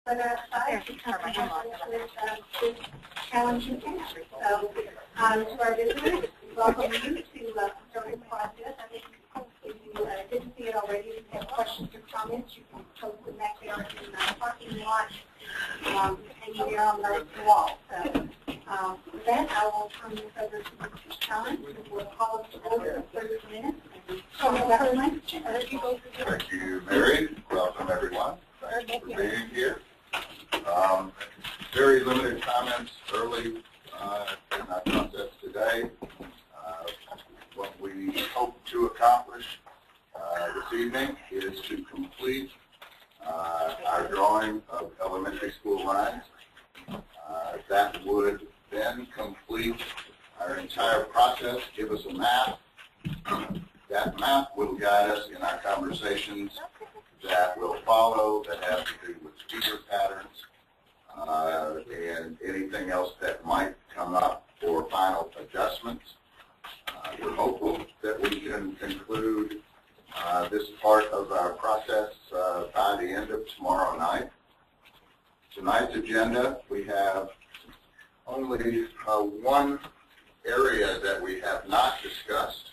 but aside this challenging task. So, to our visitors, welcome you to start the process. I think if you didn't see it already, if you have questions or comments, you can post them back there in the parking lot, hanging there on the wall. So, with that, I will turn this over to Mr. Collins, who will call us to order in 30 minutes. Thank you, Mary. Welcome, everyone. Thanks for being here. Very limited comments early in our process today. What we hope to accomplish this evening is to complete our drawing of elementary school lines. That would then complete our entire process, give us a map. That map will guide us in our conversations that will follow, that have to do with feeder patterns and anything else that might come up for final adjustments. We're hopeful that we can conclude this part of our process by the end of tomorrow night. Tonight's agenda, we have only one area that we have not discussed,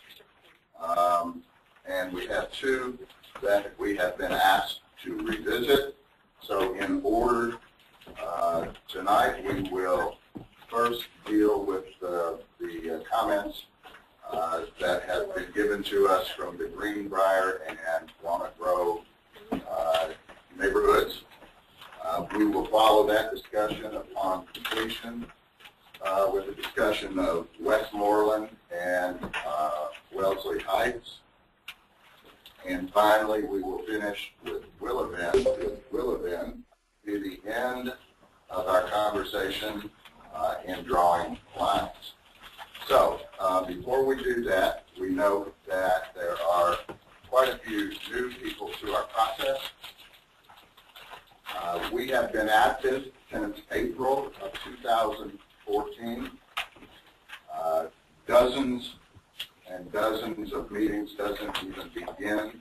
and we have two that we have been asked to revisit. So in order, tonight we will first deal with the comments that have been given to us from the Greenbrier and Walnut Grove neighborhoods. We will follow that discussion upon completion with a discussion of Westmoreland and Wellesley Heights. And finally, we will finish with Willowbend to the end of our conversation in drawing lines. So before we do that, we know that there are quite a few new people to our process. We have been active since April of 2014. Dozens and dozens of meetings, doesn't even begin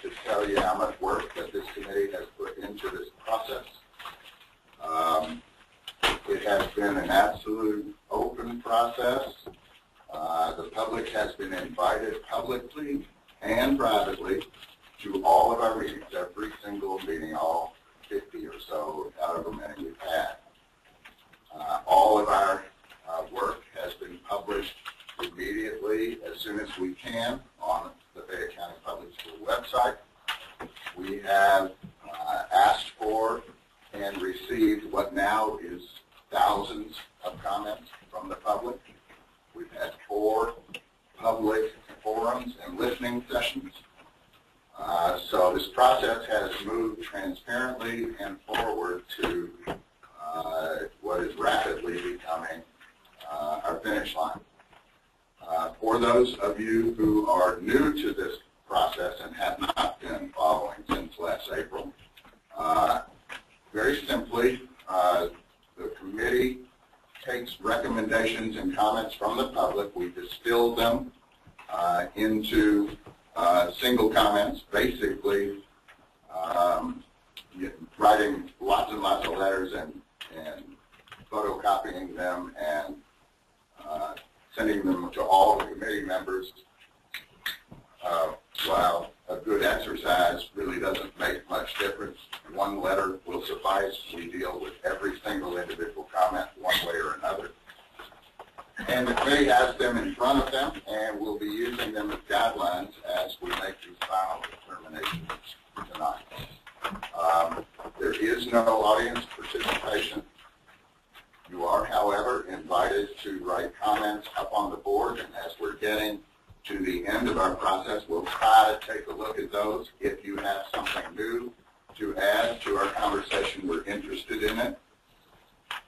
to tell you how much work that this committee has put into this process. It has been an absolute open process. The public has been invited publicly and privately to all of our meetings, every single meeting, all 50 or so, however many we've had. All of our work has been published immediately as soon as we can on the Fayette County Public School website. We have asked for and received what now is thousands of comments from the public. We've had 4 public forums and listening sessions. So this process has moved transparently and forward to what is rapidly becoming our finish line. For those of you who are new to this process and have not been following since last April, very simply, the committee takes recommendations and comments from the public. We distill them into single comments, basically writing lots and lots of letters and photocopying them and sending them to all the committee members. While a good exercise really doesn't make much difference, one letter will suffice. We deal with every single individual comment one way or another. And the committee has them in front of them, and we'll be using them as guidelines as we make these final determinations tonight. There is no audience participation. You are, however, invited to write comments up on the board, and as we're getting to the end of our process, we'll try to take a look at those. If you have something new to add to our conversation, we're interested in it.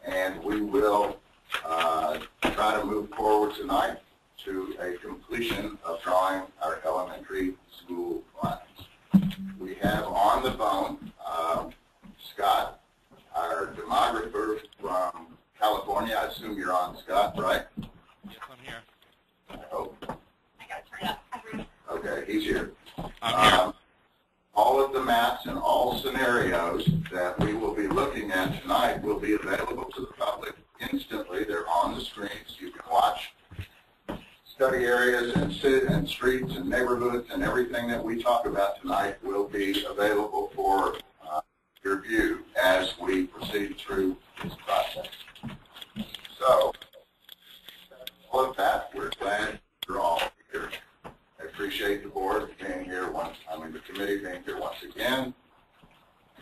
And we will try to move forward tonight to a completion of drawing our elementary school lines. We have on the phone Scott, our demographer from California. I assume you're on, Scott, right? Yes, I'm here. I hope. I got to turn up. Okay, he's here. I'm here. All of the maps and all scenarios that we will be looking at tonight will be available to the public instantly. They're on the screens. You can watch study areas and streets and neighborhoods, and everything that we talk about tonight will be available for your view as we proceed through this process. So, all of that, we're glad you're all here. I appreciate the board being here the committee being here once again.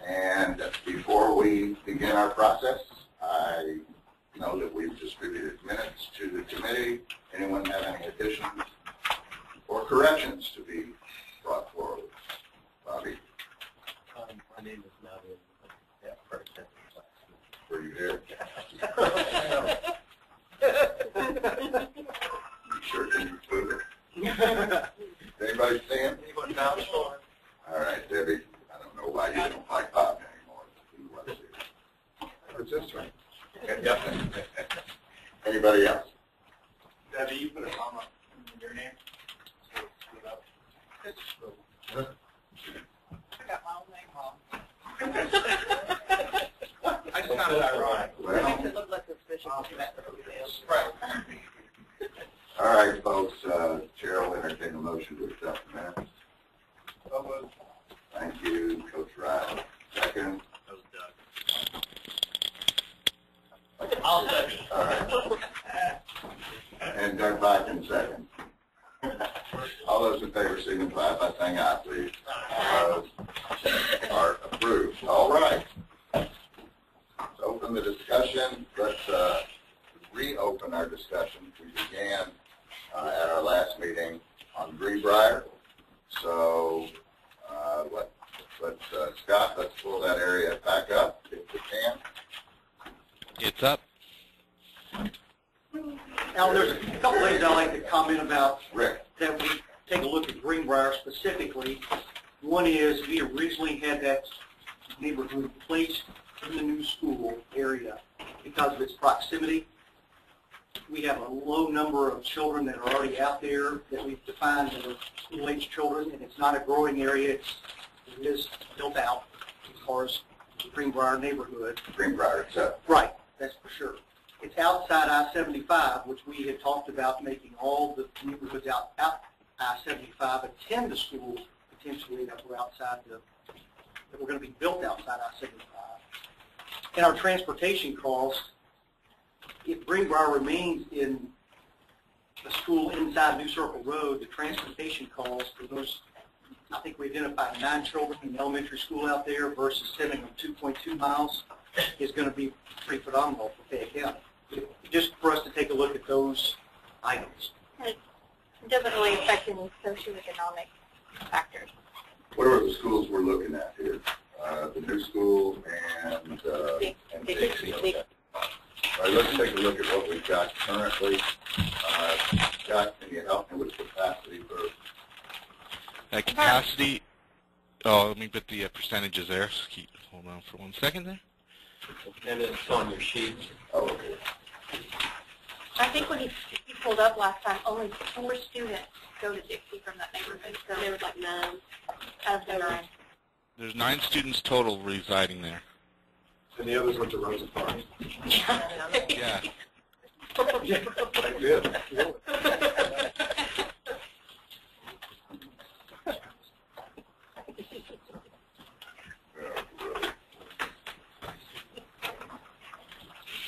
And before we begin our process, I know that we've distributed minutes to the committee. Anyone have any additions or corrections to be brought forward? Bobby? My name is not in that first class. Were you here? You sure can prove it? Anybody see him? Anyone now? All right, Debbie. I don't know why you don't like Bob anymore. He was here. What's this one? Anybody else? Debbie, you put a comma in your name. So split up. Huh? I got my own name wrong. I just found it ironic. Well, Makes it look like suspicious. Right. all right, folks. Chair will entertain a motion to accept the minutes. Thank you, Coach Riley. Second. That was Doug. I'll second. All right. And Doug Biden second. All those in favor signify by saying aye, please. Are approved. All right. Let's open the discussion. Let's reopen our discussion. We began at our last meeting on Greenbrier. So Scott, let's pull that area back up if we can. It's up. Now, there's a couple things I'd like to comment about Rick. that we take a look at Greenbrier specifically. One is we originally had that neighborhood placed in the new school area because of its proximity. We have a low number of children that are already out there that we've defined as school-age children, and it's not a growing area. It is built out as far as the Greenbrier neighborhood. Greenbrier itself. Right, that's for sure. It's outside I-75, which we had talked about making all the neighborhoods out I-75 attend the schools potentially that were outside that were going to be built outside I-75. And our transportation costs, if Greenbrier remains in a school inside New Circle Road, the transportation costs for those, I think we identified 9 children in elementary school out there versus sending them 2.2 miles is going to be pretty phenomenal for Fayette County. Just for us to take a look at those items. It's definitely affecting socioeconomic factors. What are the schools we're looking at here? The new school and Dixie. All right, let's take a look at what we've got currently. Scott, can you help me with capacity first? Capacity, let me put the percentages there. Just hold on for 1 second there. And it's on your sheets. Oh, okay. I think when he pulled up last time, only 4 students go to Dixie from that neighborhood. So there was like 9 out of the 9. There's 9 students total residing there. And the others went to Rosa Park. Yeah. I did.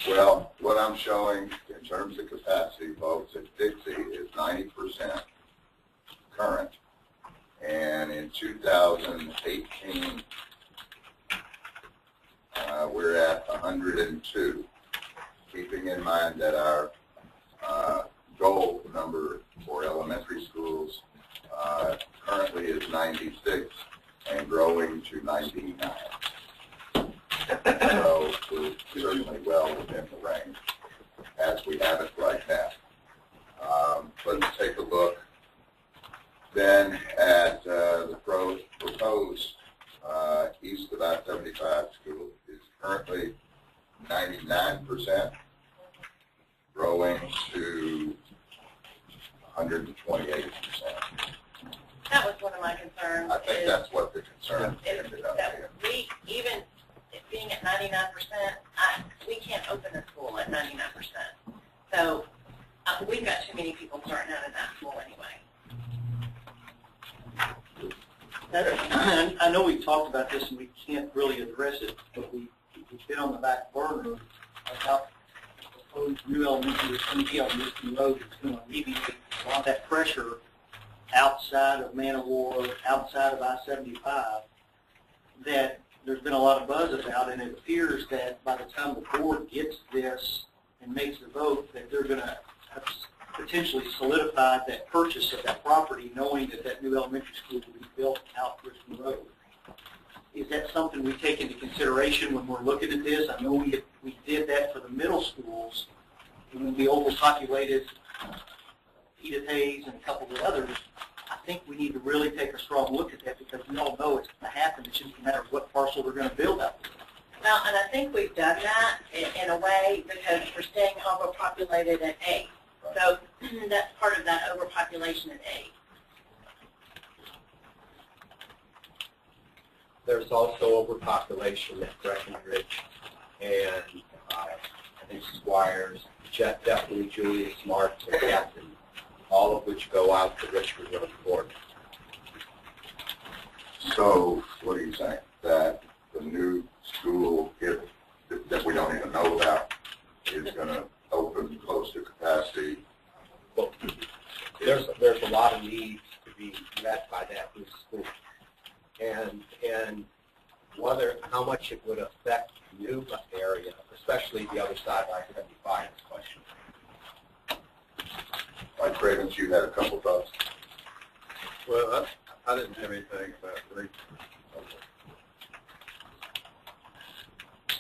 Well, what I'm showing in terms of capacity, folks, at Dixie is 90% current. And in 2018, we're at 102, keeping in mind that our goal number for elementary schools currently is 96 and growing to 99. So we're certainly well within the range as we have it right now. Let's take a look then at the proposed east of I-75 school is currently 99%, growing to 128%. That was one of my concerns. I think that's what the concern is ended up that being. we, even being at 99%, we can't open a school at 99%. So we've got too many people starting out in that school anyway. I know we've talked about this and we can't really address it, but we've been on the back burner about the proposed new elementary that's going to be on Houston Road that's going to alleviate a lot of that pressure outside of Man of War, outside of I-75, that there's been a lot of buzz about, and it appears that by the time the board gets this and makes the vote, that they're going to have potentially solidified that purchase of that property, knowing that that new elementary school will be built out Richmond Road. Is that something we take into consideration when we're looking at this? I know we did that for the middle schools when we overpopulated Edith Hayes and a couple of others. I think we need to really take a strong look at that because we all know it's going to happen. It's just a matter of what parcel we're going to build out there. Well, and I think we've done that in a way because we're staying overpopulated at 8. So that's part of that overpopulation at 8. There's also overpopulation at Breckenridge and I think Squires, definitely Julius Marks and Captain, all of which go out to Richmond Road Court. So what are you saying? That the new school, that we don't even know about, is going to open close to capacity? Well, there's a lot of needs to be met by that new school. And how much it would affect the new area, especially the other side of I-75 is the question. Mike Cravens, you had a couple thoughts. Well, I didn't have anything about it.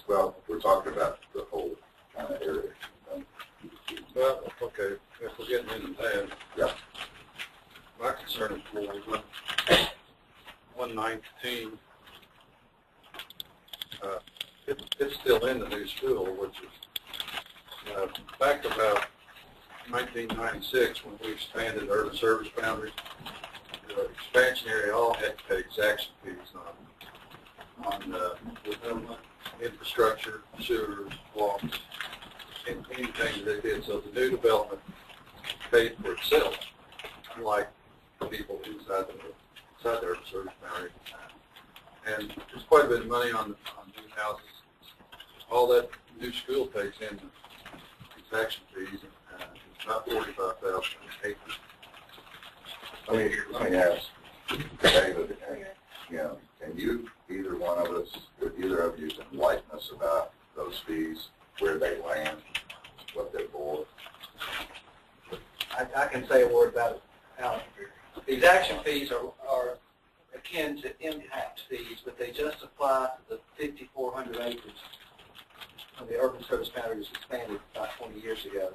Well, we're talking about the whole kind of area. Well, okay, if we're getting into that, yeah. My concern is more 119. It's still in the new school, which is back about 1996 when we expanded urban service boundaries. The expansion area all had to pay exaction fees on infrastructure, sewers, walks, and anything that they did. So the new development paid for itself, unlike people inside the urban service boundary. And there's quite a bit of money on new houses. All that new school takes in exaction fees, it's about $45,000 acres. Let me ask David, can you, either one of us, or either of you, enlighten us about those fees, where they land, what they're for? I can say a word about it. Now, the exaction fees are akin to impact fees, but they just apply to the 5,400 acres of the urban service boundary was expanded about 20 years ago.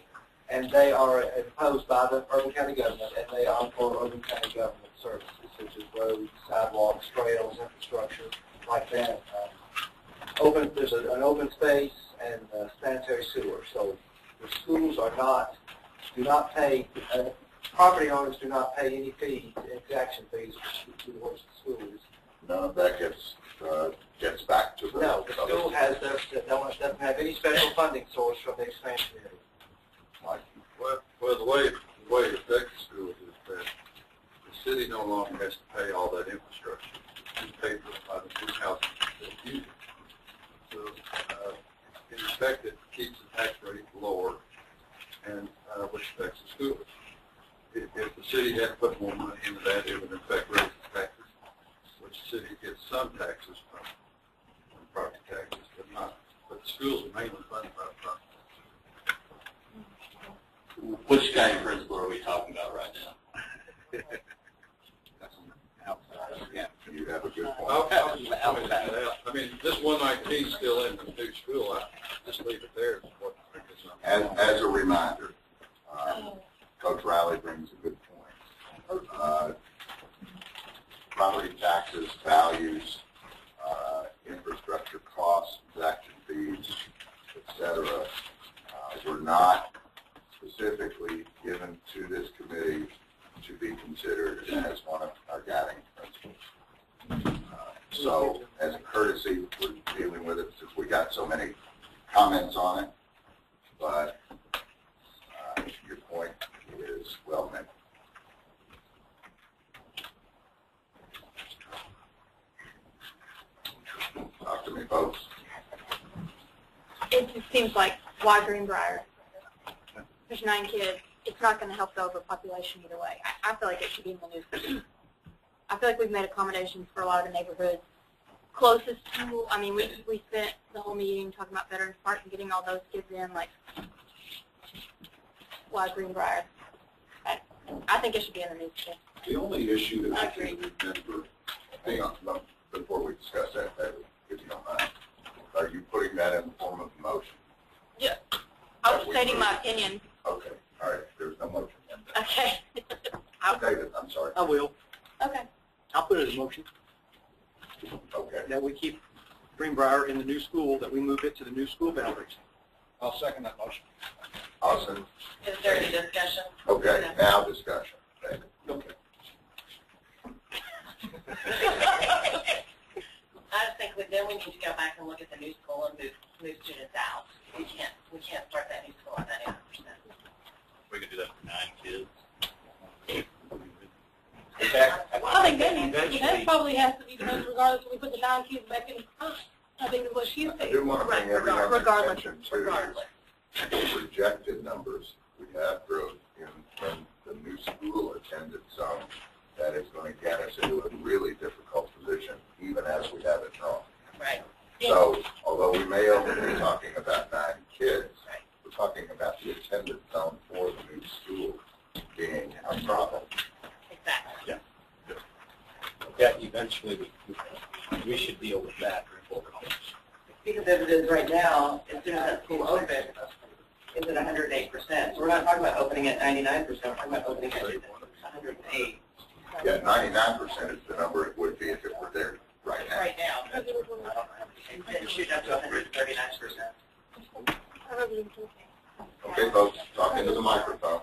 And they are imposed by the urban county government, and they are for urban county government services, such as roads, sidewalks, trails, infrastructure, like that. There's an open space and sanitary sewer. So the schools do not pay, property owners do not pay any fees, exaction fees towards the schools. None of that gets back to the... No, the school doesn't have any special funding source from the expansion area. Well, the way it affects the schools is that the city no longer has to pay all that infrastructure. It's paid for by the new housing that use it. So, in effect, it keeps the tax rate lower, and which affects the schools. If the city had to put more money into that, it would in fact raise the taxes, which the city gets some taxes from property taxes, but not. But the schools are mainly funded by the property. Which county principal are we talking about right now? That's outside. Yeah, you have a good point. I mean, this 119 is still in the new school. I just leave it there. As a reminder, Coach Riley brings a good point. Property taxes, values, infrastructure costs, exaction fees, etc., were not specifically given to this committee to be considered as one of our guiding principles. So, as a courtesy, we're dealing with it since we so many comments on it, but your point is well meant. Talk to me, folks. It just seems like, why Greenbrier? There's 9 kids. It's not going to help the overpopulation either way. I feel like it should be in the news. I feel like we've made accommodations for a lot of the neighborhoods closest to, I mean, we spent the whole meeting talking about Veterans Park and getting all those kids in, like, why Greenbrier? I think it should be in the news too. The only issue that I can remember, hang on, before we discuss that, David, if you don't mind, are you putting that in the form of a motion? Yeah. I was stating my opinion. Okay, all right, there's no motion in there. Okay. David, I'm sorry. I will. Okay. I'll put it as a motion Okay. that we keep Greenbrier in the new school, that we move it to the new school boundaries. I'll second that motion. Awesome. Is there any discussion? Okay, now discussion, David. Okay. I just think then we need to go back and look at the new school and move students out. We can't start that new school at that 8%. We could do that for 9 kids. In fact, I think that eventually, probably has to be done regardless if we put the 9 kids back in the front. I think is what she I said. do want to bring everyone's Regardless. attention to Regardless. the projected numbers. We have growth in the new school attendance zone that is going to get us into a really difficult position, even as we have it drawn. Right. So, although we may only be talking about 9 kids, we're talking about the attendance zone for the new school being a problem. Exactly. yeah, eventually we should deal with that. Because as it is right now, as soon as that school opens, it's at 108%. So we're not talking about opening at 99%, we're talking about opening at 108. Yeah, 99% is the number it would be if it were there right now. Right now. And then shoot up to 139%. Okay, folks, talk into the microphone.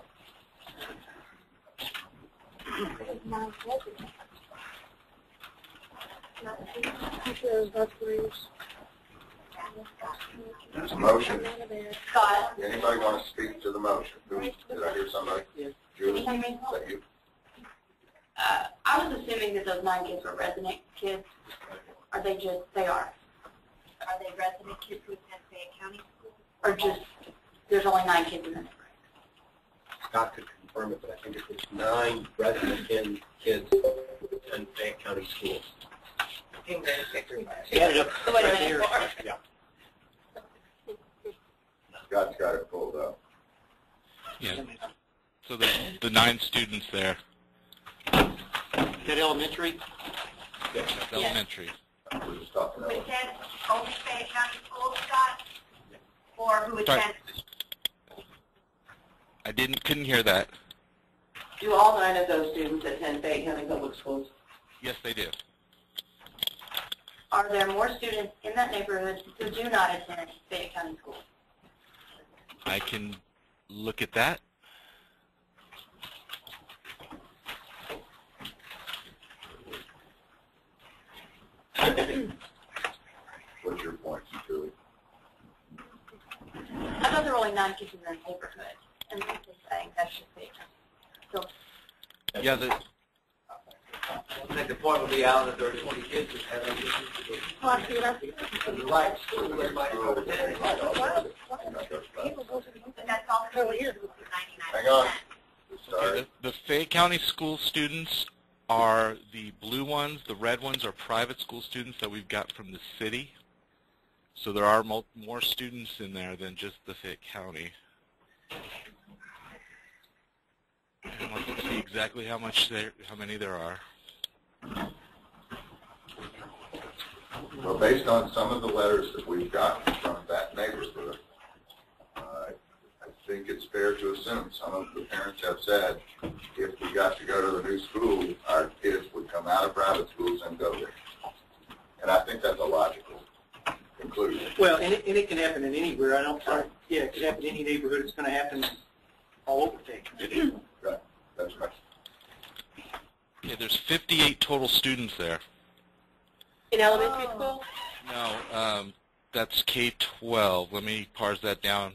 There's a motion. Scott. Anybody want to speak to the motion? Did I hear somebody? Julie, is that you? I was assuming that those 9 kids were resident kids. Are they just, they are? Are they resident kids who attend Fayette County Schools? Or just, there's only 9 kids in this group? Scott could confirm it, but I think it was 9 resident kids in Fayette County Schools. Yeah, yeah. Wait a minute. Yeah. Scott's got it pulled up. Yeah. So the 9 students there, Is that elementary? that's elementary. We're just talking Who about. attend only Fayette County Schools, Scott? Or who Sorry. attend? I couldn't hear that. Do all 9 of those students attend Fayette County Public Schools? Yes, they do. Are there more students in that neighborhood who do not attend Fayette County Schools? I can look at that. What's your point, Julie? I thought there were only 9 kids in that neighborhood, and I'm just saying that's just Fayette County. So, Yeah, I think the point would be out that there are 20 kids that have an issue with the right school that might go attend. But that's all over here. 99%. Hang on. okay, Sorry. the Fayette County school students are the blue ones. The red ones are private school students that we've got from the city. So there are more students in there than just the Fayette County. And let's see exactly how many there are. Well, based on some of the letters that we've gotten from that neighborhood, I think it's fair to assume some of the parents have said, if we got to go to the new school, our kids would come out of private schools and go there. And I think that's a logical conclusion. Well, and it can happen in anywhere. Yeah, it could happen in any neighborhood. It's going to happen all over Texas. Right. That's right. Yeah, there's 58 total students there. in elementary school? No, That's K-12. Let me parse that down.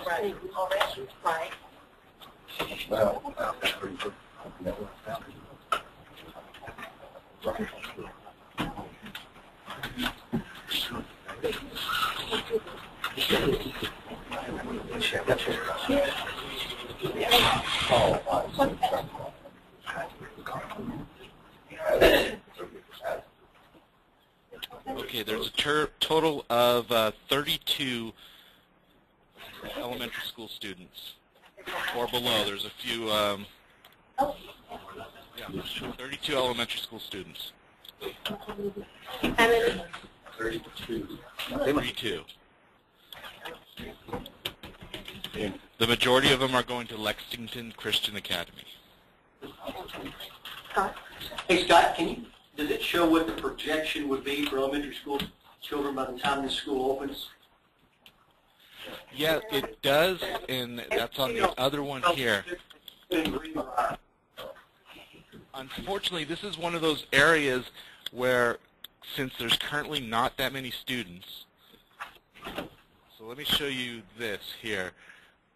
Right, already, right. Well, Okay, there's a total of 32 elementary school students, or below. There's a few, yeah, 32 elementary school students. How many? 32. 32. The majority of them are going to Lexington Christian Academy. Hey, Scott, does it show what the projection would be for elementary school children by the time this school opens? Yeah, it does, and that's on the other one here. Unfortunately, this is one of those areas where, since there's currently not that many students, so let me show you this here.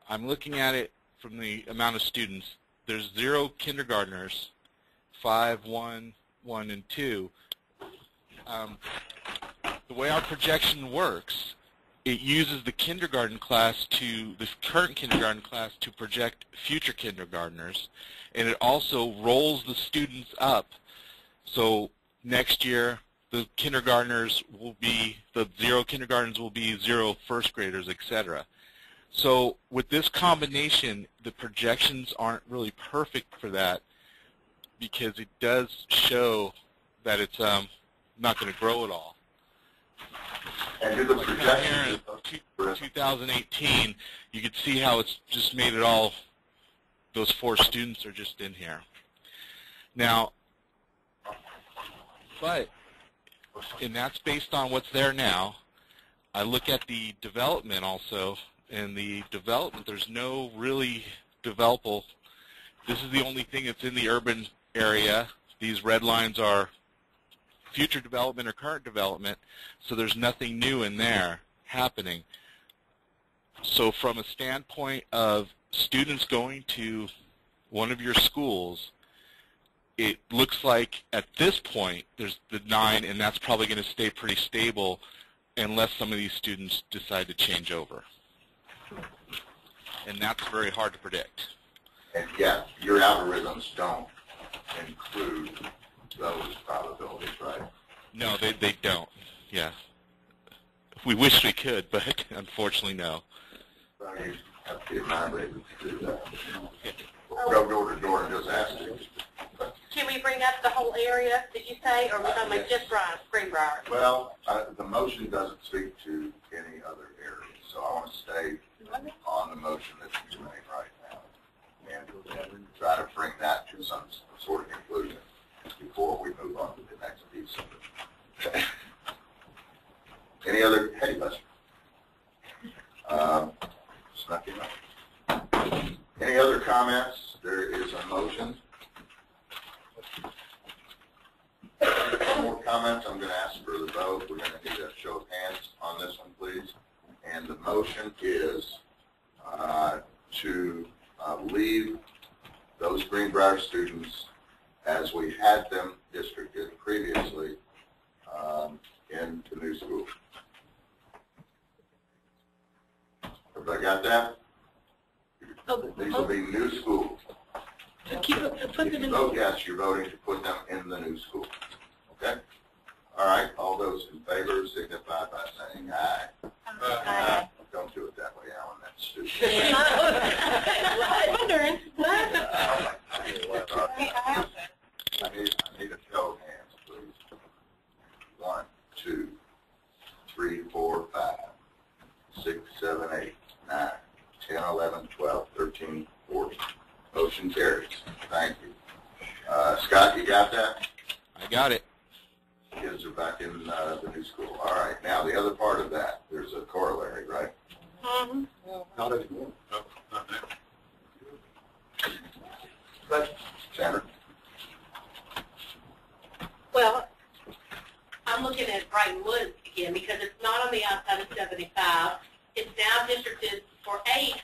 I'm looking at it from the amount of students. There's 0 kindergartners, 5, 1, 1, and 2. The way our projection works, it uses the kindergarten class the current kindergarten class to project future kindergartners, and it also rolls the students up. So next year, the kindergartners will be, the 0 kindergartens will be 0 first graders, etc. So with this combination, the projections aren't really perfect for that, because it does show that it's not going to grow at all. And do the Like projections here in 2018, you can see how it's just made it all, those 4 students are just in here. Now, and that's based on what's there now. I look at the development also, and the development, there's no really developable. This is the only thing that's in the urban area. These red lines are future development or current development, so there's nothing new in there happening. So from a standpoint of students going to one of your schools, it looks like at this point there's the 9, and that's probably going to stay pretty stable unless some of these students decide to change over. And that's very hard to predict. And yeah, your algorithms don't include those probabilities, right? No, they don't. Yeah. We wish we could, but unfortunately, no. So you have to be mandated to do that. Go door to door and just ask them. Can we bring up the whole area, did you say, or we're talking about just Greenbrier? Well, the motion doesn't speak to any other areas, so I want to stay on the motion that you made right now and try to bring that to some sort of conclusion before we move on to the next piece of it. Any other, hey, listen. Snuck in. Any other comments? There is a motion. More comments? I'm going to ask for the vote. We're going to need a show of hands on this one, please. And the motion is to leave those Greenbrier students as we had them districted previously in the new school. Everybody got that? These will be new schools. If you vote yes, you're voting to put them in the new school. Okay? All right. All those in favor signify by saying aye. Aye. Don't do it that way, Alan. That's stupid. I'm wondering. I need a show of hands, please. 1, 2, 3, 4, 5, 6, 7, 8, 9, 10, 11, 12, 13, 14. Motion carries. Thank you. Scott, you got that? I got it. back in the new school. All right, now the other part of that, there's a corollary, right? Mm-hmm. Not anymore. No, not now. But Sandra? Well, I'm looking at Brighton Woods again because it's not on the outside of 75. It's now districted for 8.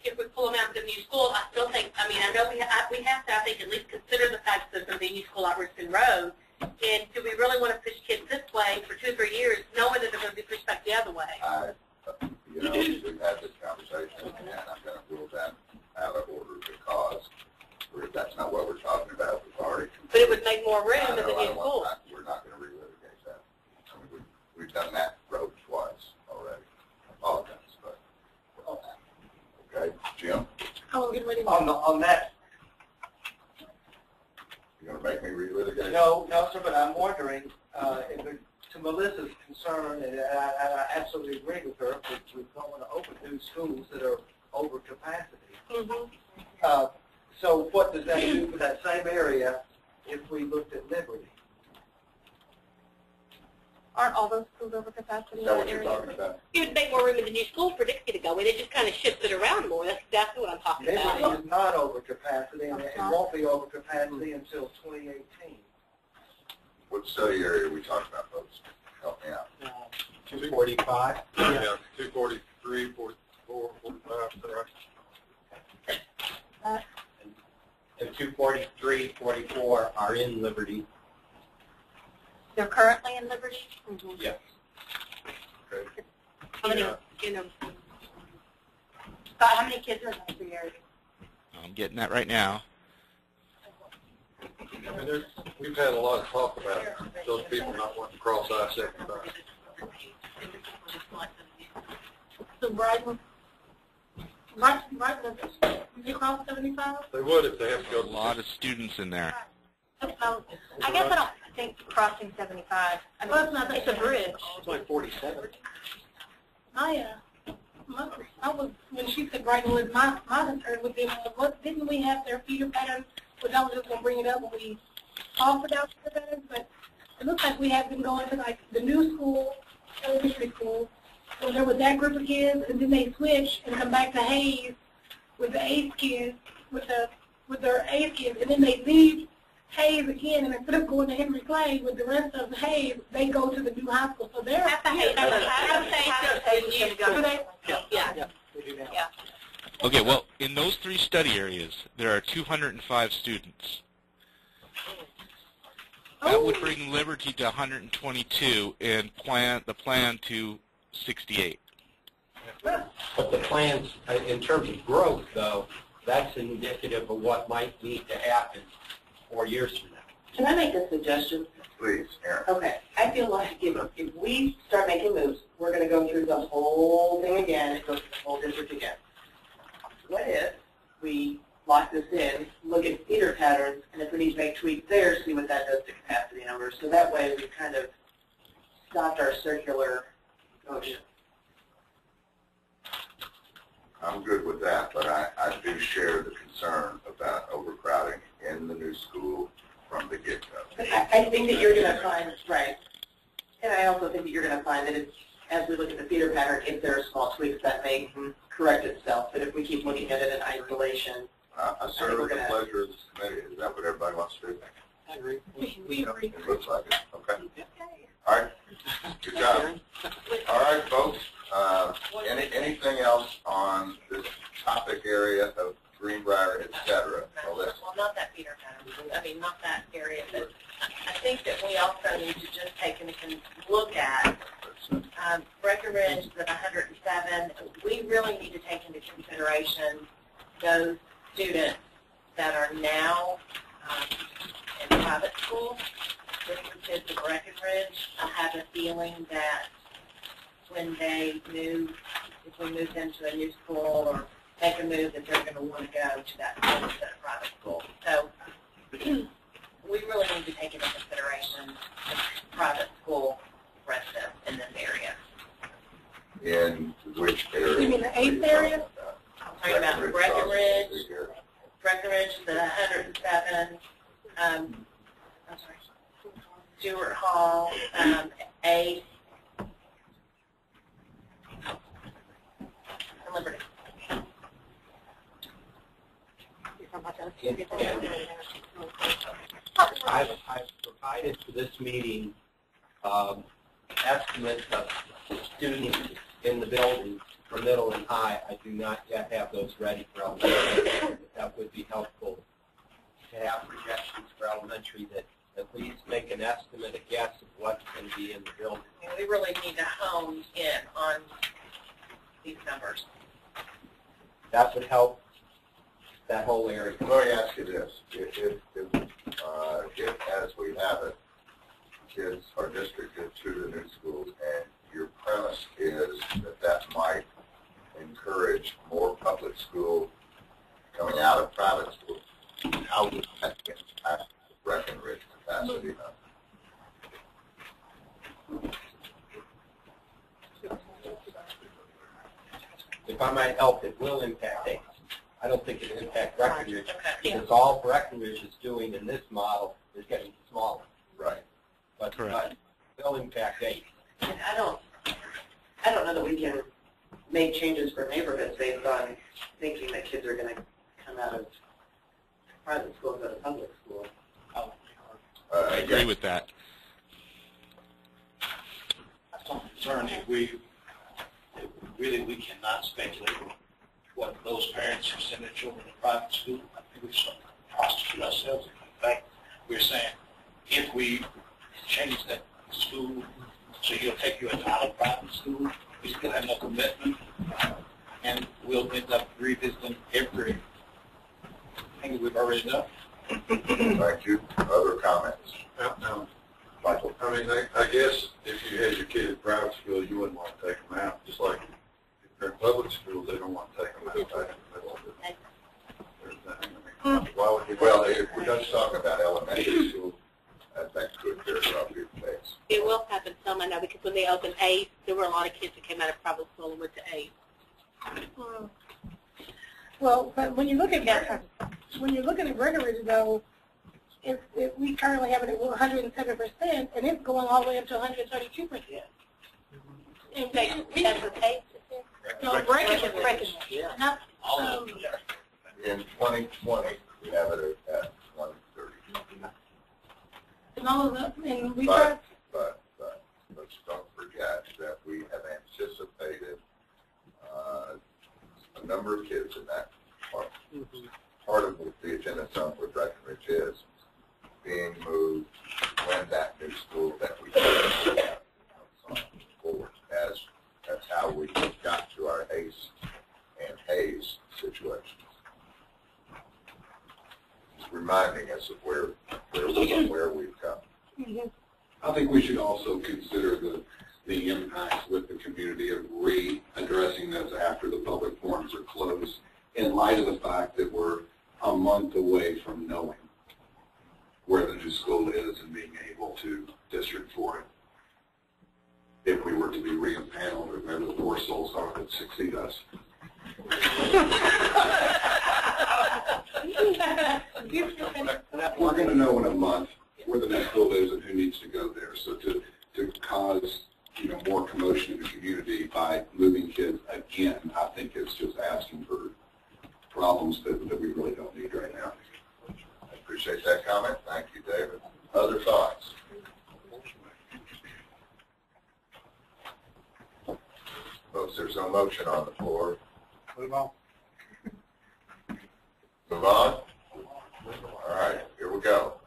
If we pull them out to the new school, I still think, I mean, I know we have to, I think, at least consider the fact that there's going to be a new school out Richmond Road. And do we really want to push kids this way for 2 or 3 years, knowing that they're going to be pushed back the other way? We've had this conversation, and I'm going to rule that out of order because that's not what we're talking about. We've already. But it would make more room in the I new school. We're not going to relitigate that. I mean, we've done that road twice already. I apologize, but okay, Jim, I was getting ready. on that, you going to make me relitigate? no, sir, but I'm wondering, to Melissa's concern, and I absolutely agree with her, that we don't want to open new schools that are over capacity. Mm-hmm. So what does that do for that same area if we looked at Liberty? Aren't all those schools over capacity Is in that that what you're area? talking about? It would make more room in the new school for Dixie to go in. It just kind of shifts it around more. That's exactly what I'm talking Liberty about. is not over capacity, and it won't be over capacity until 2018. What study area are we talking about, folks? Help me out. 245. Yeah, 243, 44, 45, is that right? And 243, 44 are in Liberty. They're currently in Liberty? Mm-hmm. Yes. Okay. How many, Scott, how many kids are in those 3 areas? I'm getting that right now. I mean, we've had a lot of talk about those people not wanting to cross I-75. So Brighton, they cross 75? They would if they have to There's go a to lot of students in there. I guess I don't think crossing 75. I mean, Well, it's not that it's a bridge. It's like 47. I was, when she said Brighton was my concern with them, was what, didn't we have their feeder patterns? But I was just going to bring it up when we talked about feeder patterns, but it looks like we have been going to like the new school, elementary school, so there was that group of kids, and then they switch and come back to Hayes with the Ace kids, with their Ace kids, and then they leave Hayes again, and instead of going to Henry Clay with the rest of Hayes, they go to the new high school. So they're Half the Hayes is going to go. Yeah. Yeah. Okay, well, in those 3 study areas, there are 205 students. That would bring Liberty to 122 and the plan to 68. But the plans, in terms of growth, though, that's indicative of what might need to happen 4 years from now. Can I make a suggestion? Please, Aaron. Okay, I feel like if we start making moves, we're going to go through the whole thing again and go through the whole district again. What if we lock this in, look at feeder patterns, and if we need to make tweaks there, see what that does to capacity numbers. So that way we kind of stopped our circular motion. I'm good with that, but I do share the concern about overcrowding in the new school from the get-go. I think that you're going to find, right, and I also think that you're going to find that it's, as we look at the feeder pattern, if there are small tweaks that may correct itself, but if we keep looking at it in isolation, I serve at the pleasure of this committee. Is that what everybody wants to do? I agree. we agree. It looks like it. Okay. All right. Good job. All right, folks. Anything else on this topic area of Greenbrier, et cetera? Well, not that feeder pattern. I mean, not that area, but I think that we also need to just take a look at Breckenridge at 107. We really need to take into consideration those students that are now in private school. With the kids at Breckenridge, I have a feeling that when they move, if we move them to a new school or make a move, that they're going to want to go to that school instead of private school. So we really need to take into consideration the private school residents in this area. In which area? You mean the 8th area? I'm talking about Breckenridge, the 107. I'm sorry. Stewart Hall, A, and Liberty. I've provided for this meeting estimates of students in the building for middle and high. I do not yet have those ready for elementary. That would be helpful to have projections for elementary that at least make an estimate, a guess of what's going to be in the building. And we really need to hone in on these numbers. That would help that whole area. Let me ask you this. If as we have it, kids are districted to the new schools, and your premise is that might encourage more public school coming out of private schools, how would that impact Breckenridge capacity? If I might help, it will impact ACE. I don't think it'll impact Breckenridge, because all Breckenridge is doing in this model is getting smaller. Right. But it will impact ACE. And I don't know that we can make changes for neighborhoods based on thinking that kids are going to come out of private school and go to public school. I agree with that. That's my concern. If we cannot speculate what those parents who send their children to private school, I think we should prosecute ourselves. In fact, we're saying if we change that school so he'll take you out of private school, we still have no commitment, and we'll end up revisiting everything that we've already done. Thank you. Other comments? Michael? I mean, I guess if you had your kid in private school, you wouldn't want to take them out. Just like if they're in public school, they don't want to take them out. Why would you? Well, if we're just talking about elementary school, that could very well be the case. It will happen some, I know, because when they opened ACE, there were a lot of kids that came out of private school and went to ACE. Well, but when you look at Breckenridge, though, if we currently have it at 107%, and it's going all the way up to 132%. And That's the case. no, Breckenridge. Yeah. Not, In 2020, we have it at 130. and all of the, and we But let's don't forget that we have anticipated a number of kids in that part. Part of the agenda zone for Breckenridge is being moved when that new school that we have forward. That's how we got to our ACE and Hayes situations. It's reminding us of where we've come. I think we should also consider the impacts with the community of readdressing those after the public forums are closed, in light of the fact that we're a month away from knowing where the new school is and being able to district for it. If we were to be re-empaneled, remember the poor souls are that succeed us. We're going to know in a month where the next school is and who needs to go there. So to cause more commotion in the community by moving kids again, I think it's just asking for problems that we really don't need right now. I appreciate that comment. Thank you, David. Other thoughts? Folks, there's no motion on the floor. Move on. Move on? All right, here we go.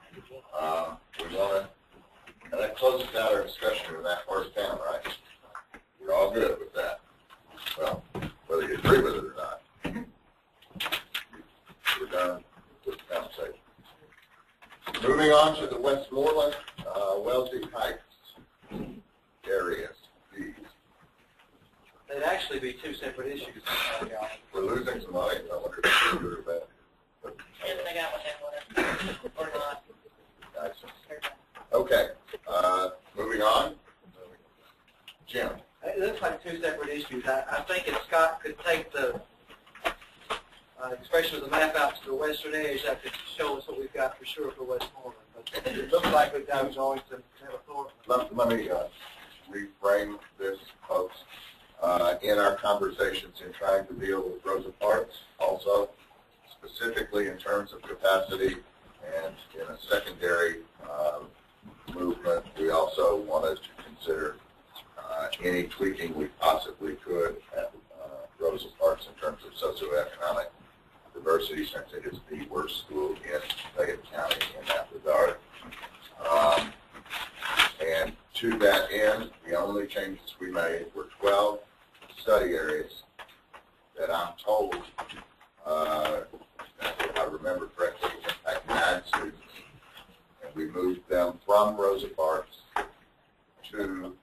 We want to, and that closes out our discussion of that first down, right? We're all good with that. Well, whether you agree with it or not, we're done with the conversation. Moving on to the Westmoreland, Wellesley Heights areas. They'd actually be two separate issues. We're losing some money. I wonder if it's good or bad. And they got what they wanted, or not. Gotcha. Okay, moving on. Jim. It looks like two separate issues. I think if Scott could take the, especially the map out to the western edge, that could show us what we've got for sure for Westmoreland. But It looks like we've got joints and authority. Let me reframe this, folks. In our conversations in trying to deal with Rosa Parks, also, specifically in terms of capacity and in a secondary movement, we also wanted to consider any tweaking we possibly could at Rosa Parks in terms of socioeconomic diversity, since it is the worst school in Fayette County in that regard. And to that end, the only changes we made were 12 study areas that I'm told, if I remember correctly, impact 9 students. And we moved them from Rosa Parks to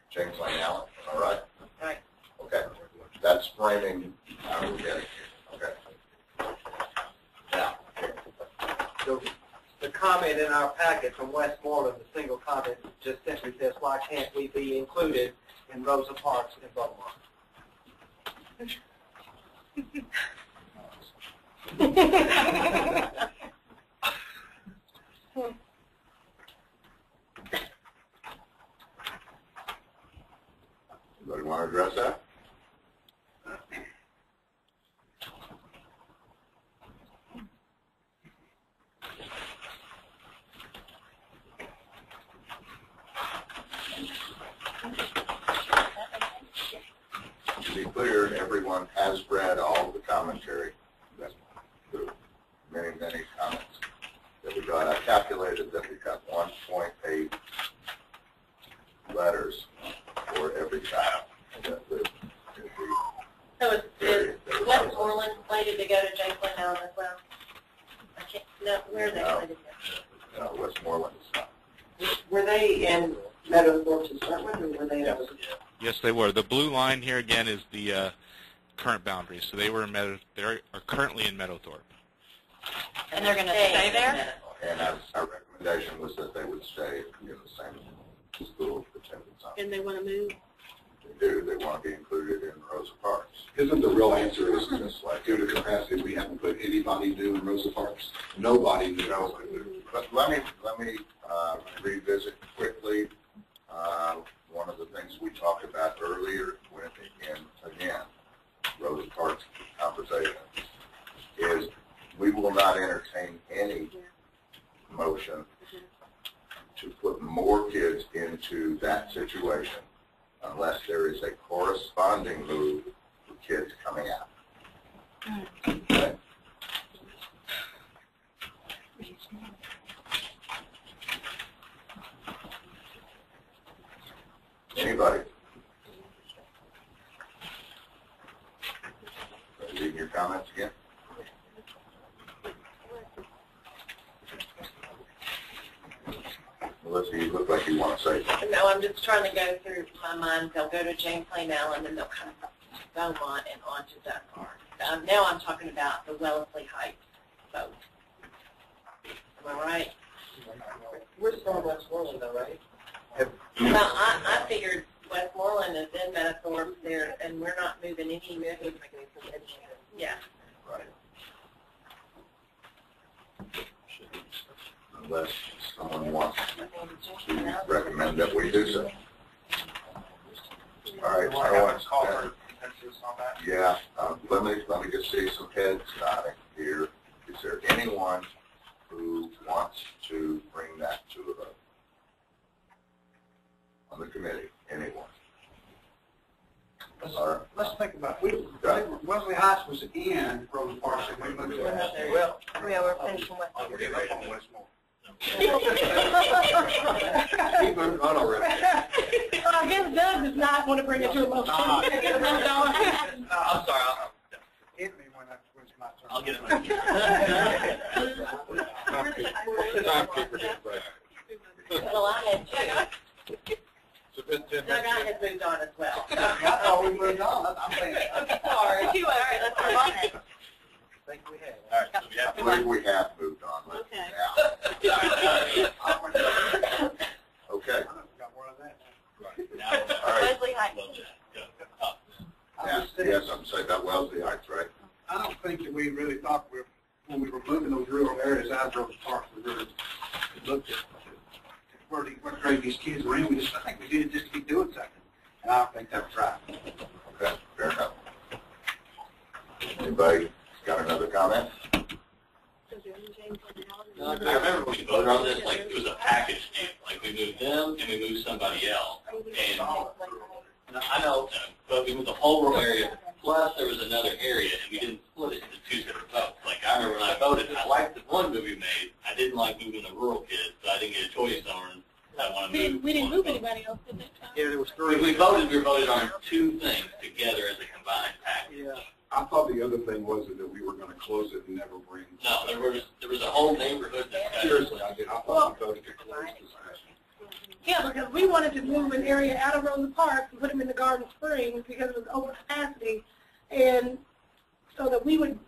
James Lane Allen. All right? Right. Okay. That's framing how we're getting here. Okay. Now, So the comment in our packet from Westmoreland, the single comment, just simply says, why can't we be included in Rosa Parks in Beaumont? anybody want to address that? To be clear, everyone has read all of the commentary, the many, many comments that we got. I calculated that we got 1.8 letters for every child that lived in the So is Westmoreland slated to go to James Lane Allen as well? I can't, no, where are they No. slated to No, Westmoreland is not. Were they in Meadowthorpe to start with, or were they in? Yes, they were. The blue line here again is the current boundary. So they were in they are currently in Meadowthorpe. And they're going to stay there? And our recommendation was that they would stay in the same school attendance zone. And they want to move? They do. They want to be included in Rosa Parks. Isn't the real answer is just like, due to capacity, we haven't put anybody new in Rosa Parks? Nobody new. But let me revisit quickly one of the things we talked about earlier when, again, Rosa Parks conversation, is we will not entertain any motion to put more kids into that situation unless there is a corresponding move for kids coming out. Okay? Anybody? Reading your comments again? Melissa, you look like you want to say something. No, I'm just trying to go through my mind. They'll go to James Lane Allen, and they'll come from Beaumont and onto Duck Park. Now I'm talking about the Wellesley Heights boat. Am I right? We're still in Westmoreland, though, right? Well, I figured Westmoreland is in Meadowthorpe there, and we're not moving any movement. Yeah. Right. Unless someone wants to recommend that we do so. All right, I want to call for consensus on that. Yeah, let me just see some heads nodding here. Is there anyone who wants to bring that to a vote on the committee? Anyone? Let's think about it. Wesley Heights was in Rosa Parks, and we moved to Well, We're finishing with. Westmore. He moved on already. I guess Doug does not want to bring it to a motion. I'm sorry. hit me when it's my turn. I'll get it. Timekeeper did, right. Well, I had two. It's been 10 Doug, I minutes. had moved on as well. I thought we moved on. I'm saying, Sorry. All right, let's move on then. I think we had. All right, so we have I believe we have moved on. Let's Okay. now. Okay. Got more of that. All right. Wesley Heights. Yes, I'm saying about Wellesley Heights, right? I don't think that we really thought when we were moving those rural areas out of Rosa Parks, we really looked at what grade these kids were in. I think we did it just to keep doing something. And I don't think that was right. Okay, fair enough. Anybody got another comment? I remember when we voted on this, like, it was a package deal. Like, we moved them and we moved somebody else. And I know, but we moved the whole rural area, plus there was another area, and we didn't split it into two separate votes. Like, I remember when I voted, I liked the one move we made. I didn't like moving the rural kids, so I didn't get a choice on I want to move. We didn't move anybody else at that time. Yeah, there was We three. we voted on two things together as a combined package. Yeah. I thought the other thing was that we were going to close it and never bring. No, there was a whole neighborhood discussion. Seriously, I did. I thought we voted to close discussion. Yeah, because we wanted to move an area out of Rosa Park and put them in the Garden Springs because it was over capacity. And so that we would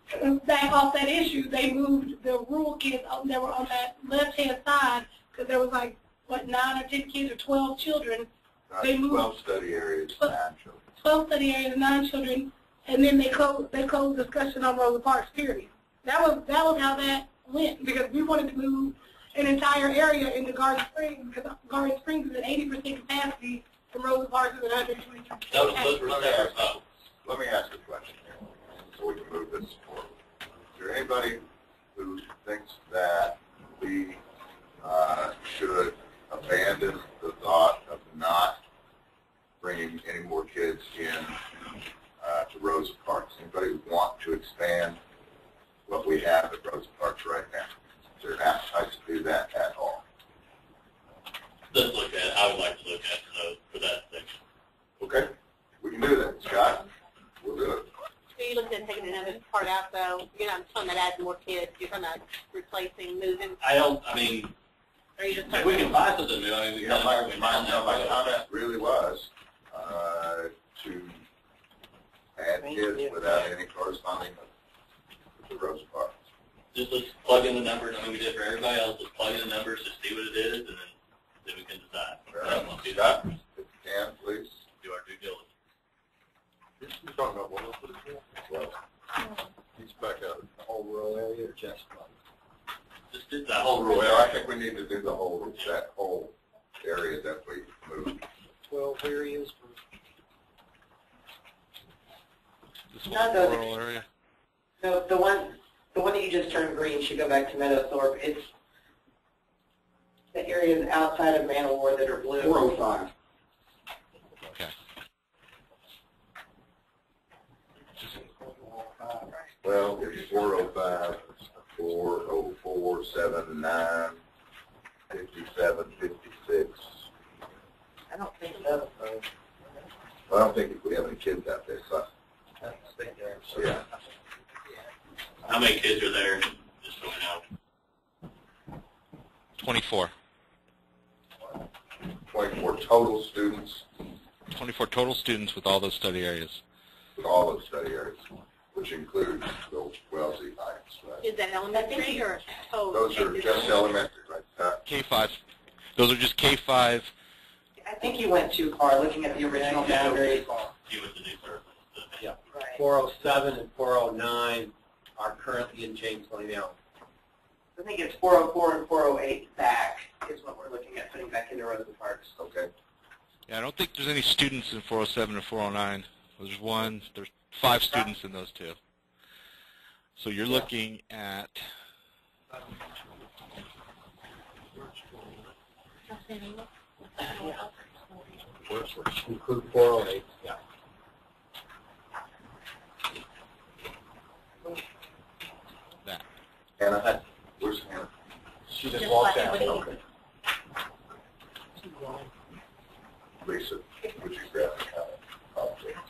back off that issue, they moved the rural kids that were on that left-hand side because there was like, what, 9 or 10 kids or 12 children. They moved 12 study areas, 9 children. 12 study areas and 9 children, and then they closed discussion on Rosa Parks, period. That was how that went, because we wanted to move an entire area into Garden Springs, because Garden Springs is at 80% capacity, and Rosa Parks is at 120%. Those were separate votes. Let me ask a question here, so we can move this forward. Is there anybody who thinks that we should abandon the thought of not bringing any more kids in to Rosa Parks? Anybody want to expand what we have at Rosa Parks right now? Is there an appetite to do that at all? Let's look at it. I would like to look at for that section. Okay, we can do that. Scott, we'll do it. So you looked at taking another part out, though. You're not talking about adding more kids. You're talking about replacing, moving. I mean, Or you just if we can find something new, I mean, we Yeah, can my comment really was to add kids without any corresponding to Rosa Parks. just let's plug in the numbers. I mean, we did for everybody else. Let's plug in the numbers to see what it is, and then we can decide. Scott, if you can, please. Do our due diligence. You're talking about what else would it be? Well, He's back out. The whole rural area or just one? Just did that whole rural well, I area. think we need to do the whole, that whole area that we moved. 12 areas for This Not whole those- rural area. No, the one that you just turned green should go back to Meadowthorpe. It's the areas outside of Manowar that are blue. 405. Okay. Well, it's 405, 404, 79, 57, 56. I don't think so. Well, I don't think if we have any kids out there, so, yeah. How many kids are there? Just so we know. 24. 24 total students 24 total students with all those study areas. with all those study areas, which includes the Wellesley Heights, right? Is that elementary or total? Those are just elementary, right? K-5. Those are just K-5. I think you went too far looking at the original boundaries. You with the new surface. Yeah. Right. 407 and 409 are currently in James Lane Allen. I think it's 404 and 408 back is what we're looking at putting back into Rosa Parks. Okay. Yeah, I don't think there's any students in 407 or 409. There's 5 students in those two. So you're looking at Include 408. Yeah. that. Hannah, where's Hannah? She just walked out. Okay. Lisa, would you grab the comment?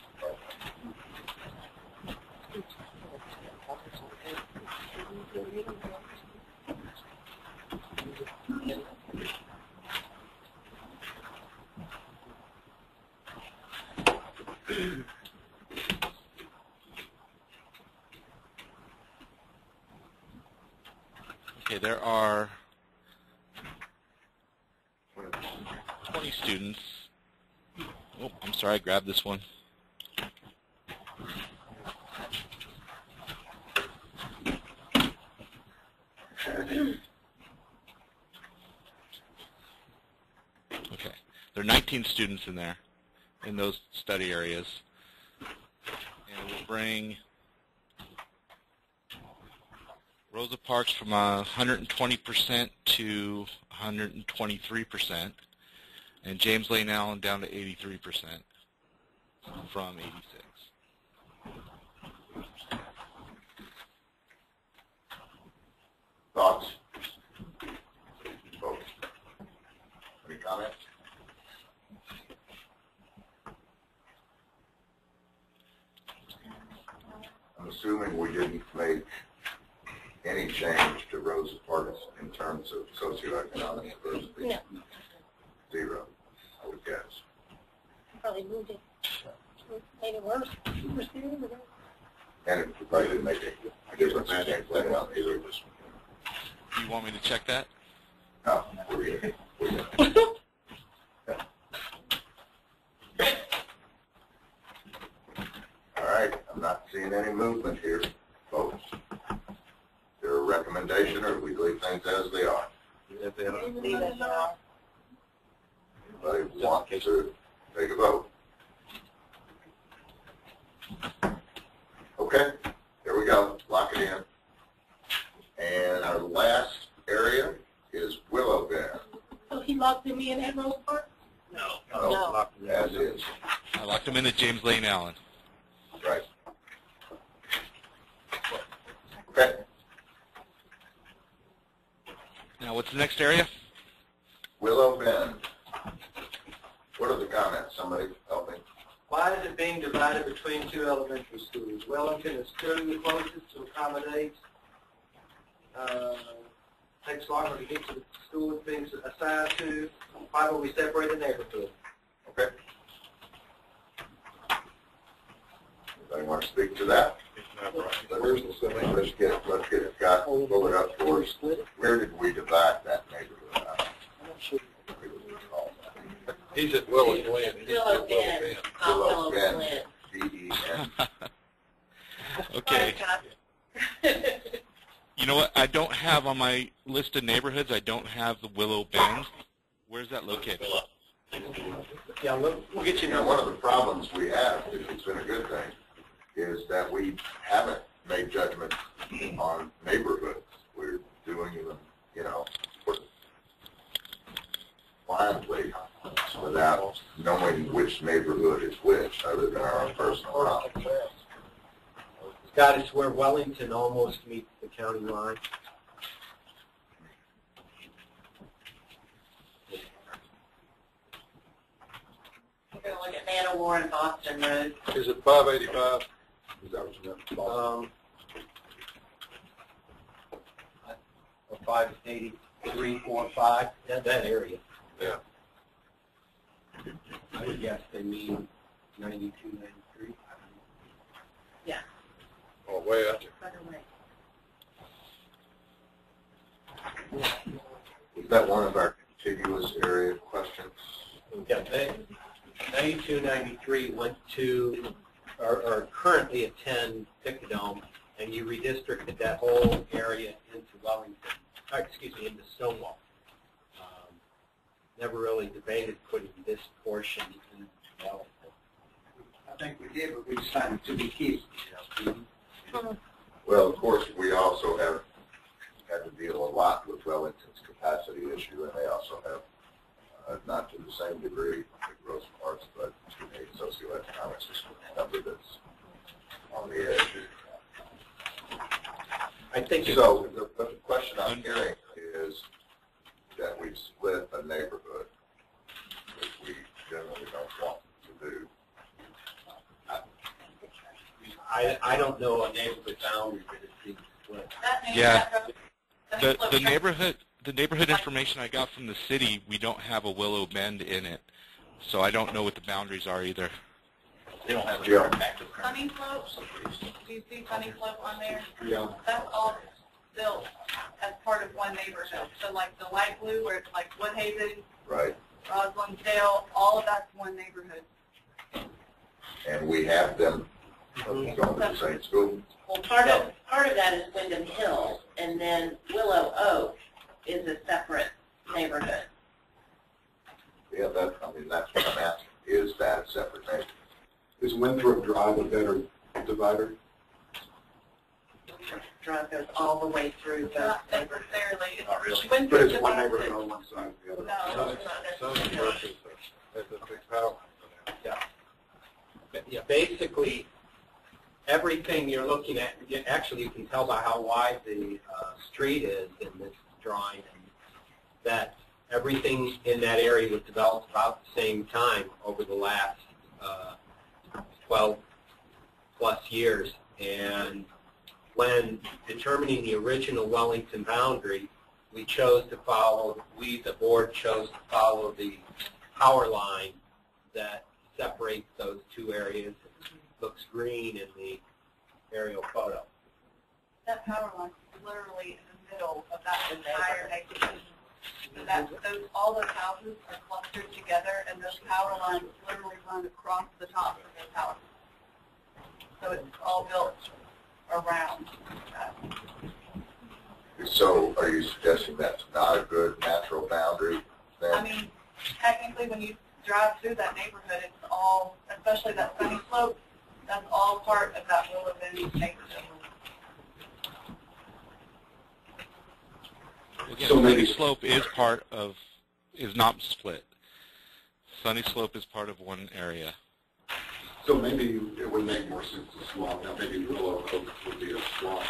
Okay, there are 20 students. Oh, I'm sorry, I grabbed this one. There are 19 students in there, in those study areas. And we'll bring Rosa Parks from 120% to 123%, and James Lane Allen down to 83% from 86. Thoughts? Votes? Any comments? I'm assuming we didn't make any change to Rosa Parks in terms of socioeconomic diversity? No. Zero, I would guess. Probably moved it, made it worse. And it probably didn't make a difference in James Lane Allen either. Do you want me to check that? No, we're good. We're good. All right, I'm not seeing any movement here, folks. Is there a recommendation, or do we leave things as they are? If they don't- Anybody want to take a vote? Okay, here we go. Lock it in. And our last area is Willow Bend. So he locked him in at Rose Park? No. No, as is. I locked him in at James Lane Allen. Right. Okay. Now, what's the next area? Willow Bend. What are the comments? Somebody help me. Why is it being divided between two elementary schools? Wellington is clearly the closest to accommodate. Takes longer to get to the school it's being assigned to. Why don't we separate the neighborhood? Okay. Anybody want to speak to that? Let's get Scott pull it up for us. Where did we divide that neighborhood out? He's at Willow Glen. Willow Bend, not Willow Bend, Glen. D-E-N. Okay. You know what? I don't have on my list of neighborhoods, I don't have the Willow Bend. Where's that located? Yeah, we'll get you You know, one of the problems we have, if it's been a good thing, is that we haven't made judgments on neighborhoods. We're doing them, you know, blindly without knowing which neighborhood is which, other than our own personal knowledge. Scott, it's where Wellington almost meets the county line. We're going to look at Manowar and Boston Road. Is it 585? Is that what you meant? 583, 45, that area. Yeah. I would guess they mean 92, 93. Yeah. Oh, way out Better way. Is that one of our contiguous area questions? Yeah, 92, 93 went to, or currently attend Picadome, and you redistricted that whole area into Wellington, into Stonewall. Never really debated putting this portion in Wellington. I think we did, but we decided to be kids. Well, of course, we also have had to deal a lot with Wellington's capacity issue, and they also have, not to the same degree, the gross parts, but a socioeconomic number that's on the edge. I think so. The question I'm hearing is that we've split a neighborhood, which we generally don't want to do. I don't know a neighborhood boundary that is being split. Yeah. The neighborhood information I got from the city, we don't have a Willow Bend in it, so I don't know what the boundaries are either. They don't have Yeah. Sunny Slope, do you see Sunny Slope on there? Yeah. That's all built as part of one neighborhood. So like the light blue where it's like Woodhaven, Right. Roslindale, all of that's one neighborhood. And we have them going to the same school. Well, part of that is Wyndham Hills, and then Willow Oak is a separate neighborhood. Yeah, that's what I'm asking. Is that a separate neighborhood? Is Winthrop Drive a better divider? Drive goes all the way through the Not necessarily. Not really. But it's one neighborhood on one side and the other. No, it's not necessarily. Yeah, basically, everything you're looking at, actually you can tell by how wide the street is in this drawing, and that everything in that area was developed about the same time over the last 12 plus years. And when determining the original Wellington boundary, we chose to follow, the board chose to follow the power line that separates those two areas. It looks green in the aerial photo. That power line is literally in the middle of that entire neighborhood. So that all those houses are clustered together, and those power lines literally run across the top of those houses. So it's all built around that. So are you suggesting that's not a good natural boundary then? I mean, technically when you drive through that neighborhood, it's all, especially that sunny slope, that's all part of that Willow Bend neighborhood. Again, So Sunny maybe- Slope is not split. Sunny Slope is part of one area. So maybe it would make more sense to swap. Now maybe Willow Oak would be a swap.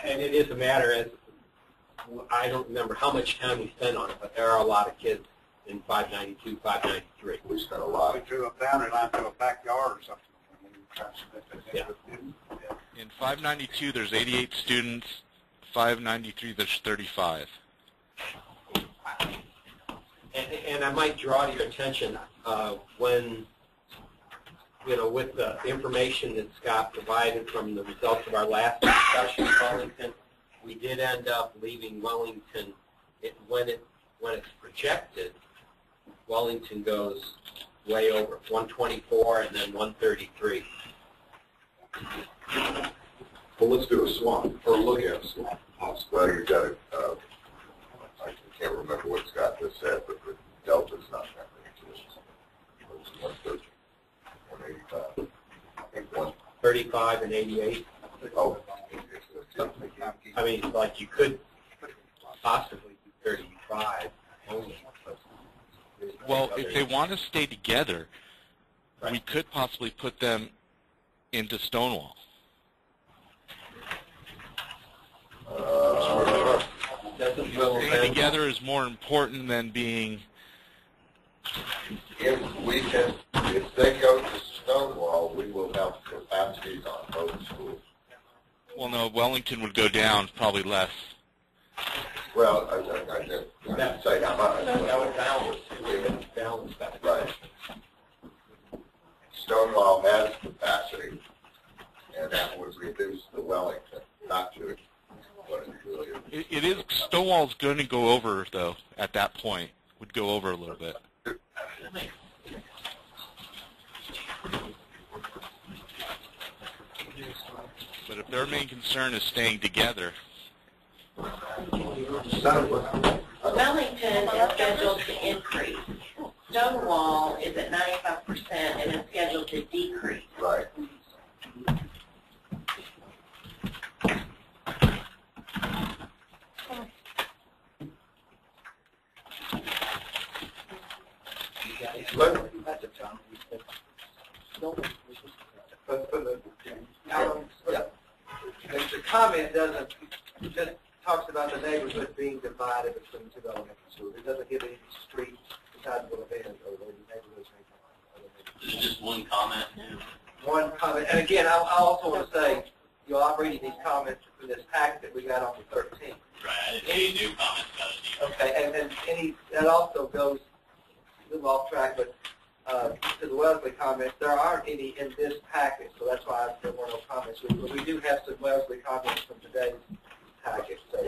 And it is a matter, as I don't remember how much time we spent on it, but there are a lot of kids in 592, 593. We spent a lot. We drew a boundary line through a backyard or something. Yeah. In 592, there's 88 students. 593, there's 35. And I might draw to your attention when, with the information that Scott provided from the results of our last discussion in Wellington, we did end up leaving Wellington. When it's projected, Wellington goes way over 124 and then 133. Well, let's do a swap, or look at a swap. Well, you've got to, I can't remember what Scott just said, but the delta's not that big. It's 130, 185. I think 35 and 88. Oh. I mean, like you could possibly do 35 only. Well, if they want to stay together, we could possibly put them into Stonewall. Staying together is more important than being... If they go to Stonewall, we will have capacities on both schools. Well, no, Wellington would go down probably less. Well, I didn't say how much. That would balance that. Right. Stonewall has capacity, and that would reduce the Wellington, not to what it really is. It is, Stonewall's going to go over, though, at that point. Would go over a little bit. But if their main concern is staying together... Wellington is scheduled to increase. Stonewall is at 95% and is scheduled to decrease. Right. The comment doesn't, it just talks about the neighborhood being divided between two elementary schools. It doesn't give any street besides Willow Bend or the neighborhoods. This is just one comment. One comment, and again, I also want to say, I'm reading these comments from this packet that we got on the 13th. Right, I didn't see any new comments about it. Okay, and that also goes a little off track, but to the Wellesley comments, there aren't any in this packet, so that's why there were no comments. But we do have some Wellesley comments from today's packet. So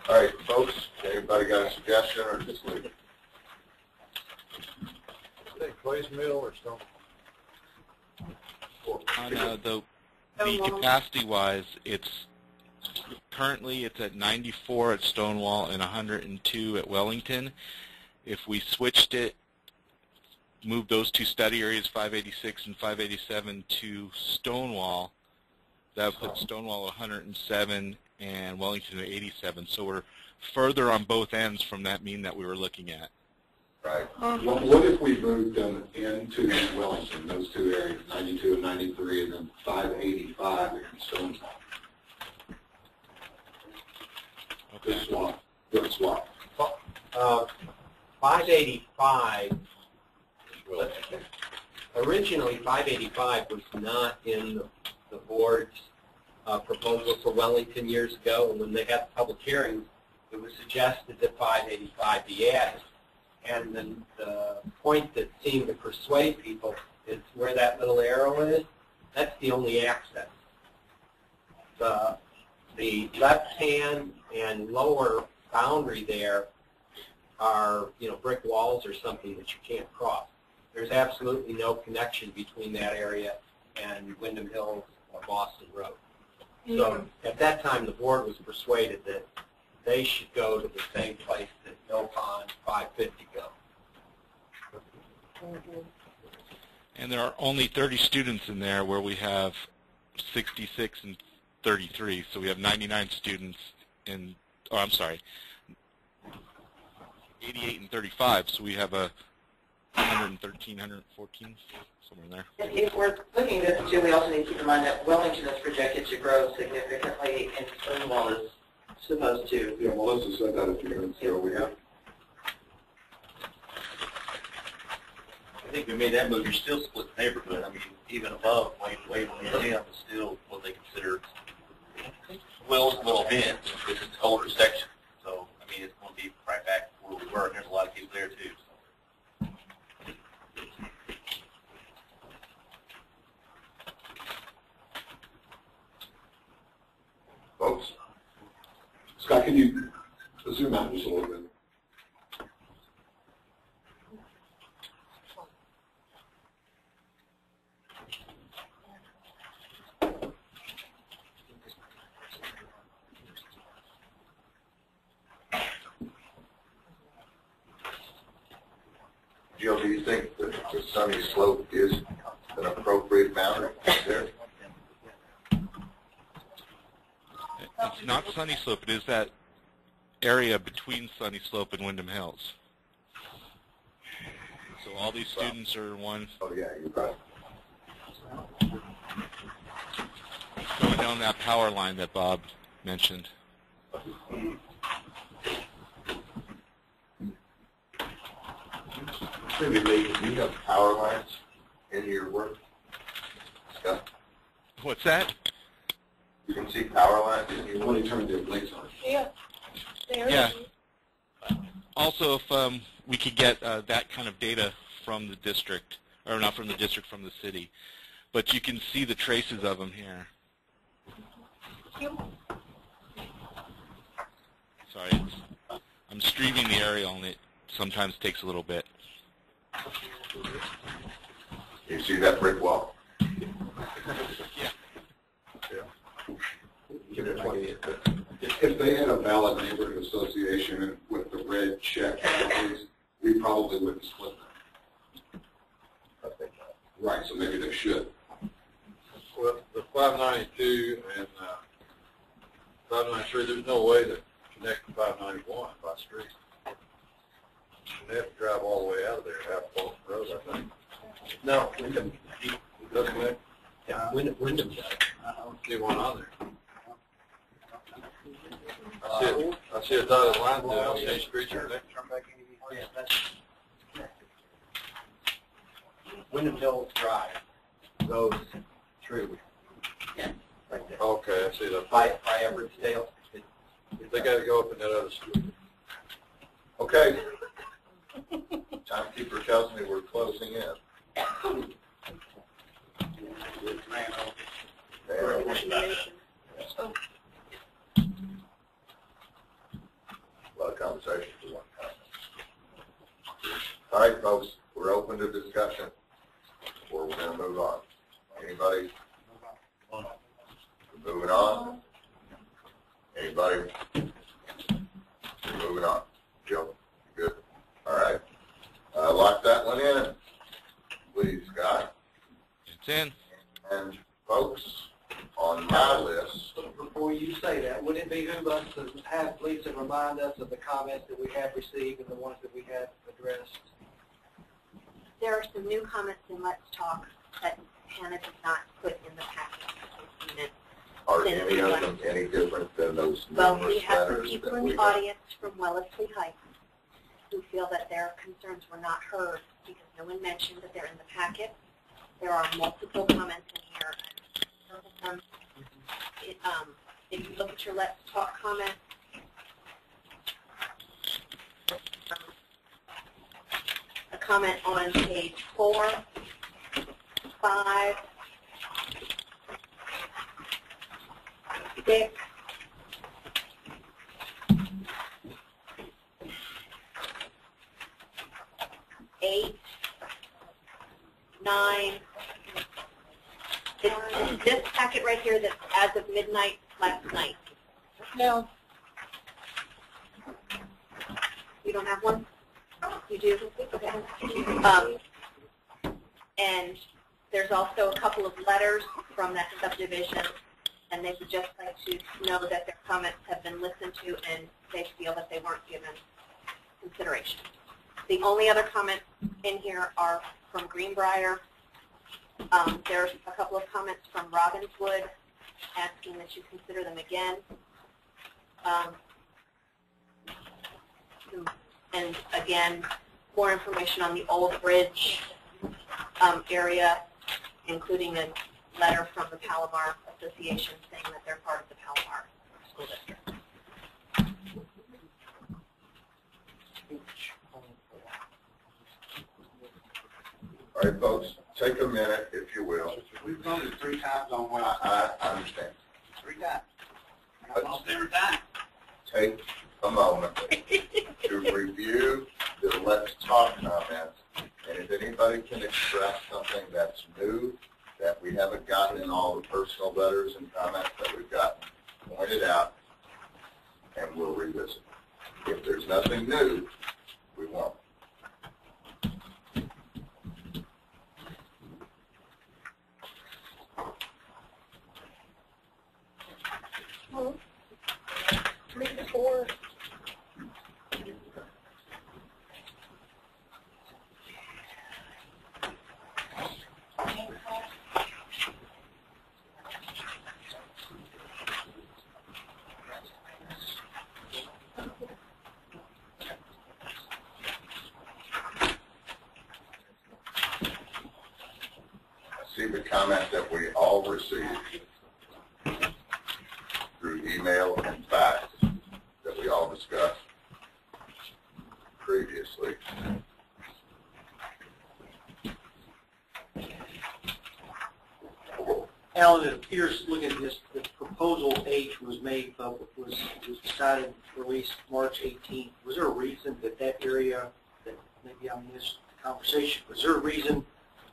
All right, Anybody got a suggestion or just leave it? I think Clay's Mill or Stone? On the capacity-wise, currently it's at 94 at Stonewall and 102 at Wellington. If we switched it, moved those two study areas, 586 and 587, to Stonewall, that would put Stonewall at 107 and Wellington at 87. So we're further on both ends from that mean that we were looking at. Right. What if we moved them into Wellington, those two areas, 92 and 93, and then 585 in Stonewall? Okay. Good swap. 585, originally 585 was not in the board's proposal for Wellington years ago, and when they had the public hearings, it was suggested that 585 be added. And then the point that seemed to persuade people is where that little arrow is, that's the only access. The left-hand and lower boundary there are, brick walls or something that you can't cross. There's absolutely no connection between that area and Wyndham Hills or Boston Road. So at that time, the board was persuaded that they should go to the same place that Mill Pond 550 go. And there are only 30 students in there where we have 66 and 33, so we have 99 students in, 88 and 35, so we have a 113, 114, somewhere in there. If we're looking at this too, we also need to keep in mind that Wellington is projected to grow significantly, and Stonewall is supposed to. Yeah, Melissa said that a few minutes ago. We have. I think we made that move. You're still split neighborhood. I mean, even above Waverly and Him is still what they consider Little Bend. This is the older section. So, I mean, it's going to be right back where we were. And there's a lot of people there, too. Folks, Scott, can you zoom out just a little bit? Jill, do you think that the Sunny Slope is an appropriate boundary there? It's not Sunny Slope. It is that area between Sunny Slope and Wyndham Hills. So all these students are in one. Oh, yeah, you're right. Going down that power line that Bob mentioned. Maybe you have power lines in your work, Scott? What's that? You can see power lines in your work. When you turn the lights on. Yeah. Yeah. Also, if we could get that kind of data from the district, or not from the district, from the city, but you can see the traces of them here. Sorry, I'm streaming the aerial, and it sometimes takes a little bit. You see that brick wall? Yeah. If they had a valid neighborhood association with the red check, we probably wouldn't split them. Right, so maybe they should. Well, the 592 and 593, there's no way to connect to 591 by street. They have to drive all the way out of there, half Boston Road, I think. No, Wyndham. Doesn't it? Yeah, Wyndham does. I don't see one on there. I see a dotted line there on State Street. Oh, yeah, that's Wyndham Hills Drive goes through. Yeah, right there. Okay, I see that. By Everettsdale. They got to go up in that other street. Okay. Timekeeper tells me we're closing in. A lot of conversation. ready for one comment. All right, folks, we're open to discussion, or we're going to move on. Anybody? Moving on. Anybody? Moving on. Joe, good. All right. Lock that one in, please, Scott. It's in. And folks, on my list. Before you say that, would it behoove us to have Lisa remind us of the comments that we have received and the ones that we have addressed? There are some new comments in Let's Talk that Hannah did not put in the package. Are any of them any different than those Well, numerous we have some letters people that in we the have? audience from Wellesley Heights who feel that their concerns were not heard because no one mentioned that they're in the packet. There are multiple comments in here. Some of them, if you look at your Let's Talk comments, a comment on page 4, 5, 6, 8, 9. It's this packet right here that's as of midnight last night. No. You don't have one? You do? Okay. And there's also a couple of letters from that subdivision, and they would just like to know that their comments have been listened to and they feel that they weren't given consideration. The only other comments in here are from Greenbrier. There's a couple of comments from Robbinswood asking that you consider them again. And again, more information on the Old Bridge area, including a letter from the Palomar Association saying that they're part of the Palomar School District. All right, folks, take a minute, if you will. We've voted 3 times on one. I understand. 3 times. I lost every time. Take a moment to review the Let's Talk comments, and if anybody can express something that's new, that we haven't gotten in all the personal letters and comments that we've gotten, point it out, and we'll revisit. If there's nothing new, we won't. Well, 3 to 4. See the comment that we all received through email and fax that we all discussed previously. Alan, it appears, looking at this, the proposal H was made, was decided, released March 18th. Was there a reason that that area, that maybe I missed the conversation, was there a reason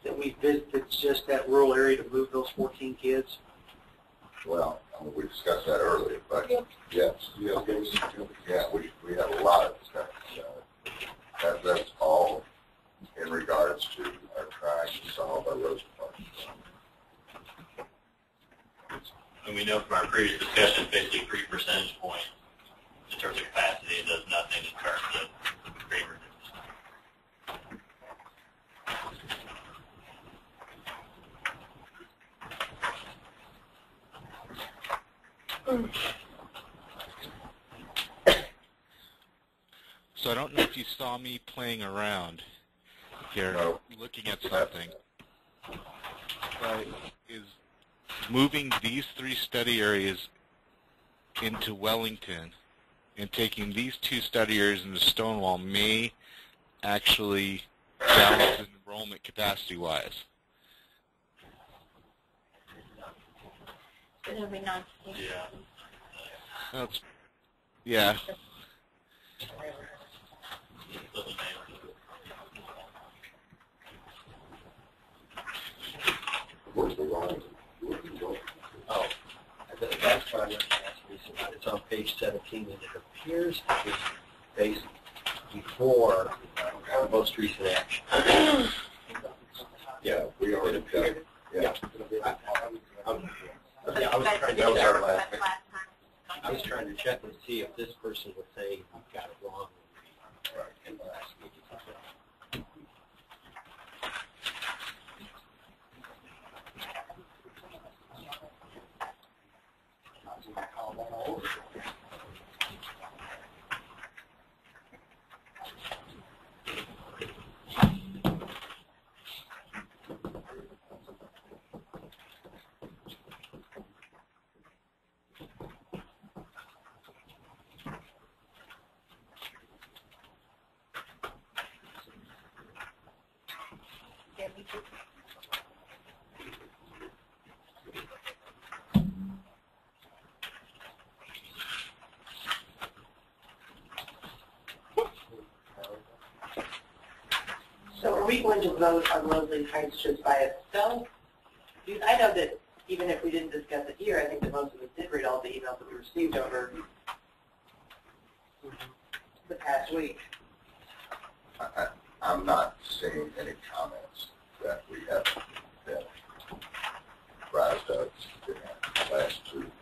that we visited just that rural area to move those 14 kids? Well, we discussed that earlier, but yes, we have a lot of discussion. That's all in regards to our trying to solve our road problem. And we know from our previous discussion, basically 3 percentage points in terms of capacity. It does nothing in terms of grade reduction. So I don't know if you saw me playing around here, looking at something. But is moving these 3 study areas into Wellington and taking these 2 study areas into Stonewall may actually balance enrollment capacity-wise. It'll be nice. Yeah. That's, yeah. wrong. Oh, that's what I wanted to ask Lisa about. It's on page 17, and it appears to be based before our most recent action. Yeah, we already got it. Yeah. I was trying to That was our check. last. I was trying to check and see if this person would say he got it wrong in the last meeting. So are we going to vote on Leslie Heights just by itself? Because I know that even if we didn't discuss it here, I think that most of us did read all the emails that we received over the past week. I'm not seeing any comments that we have been apprised of in the last 2 meetings.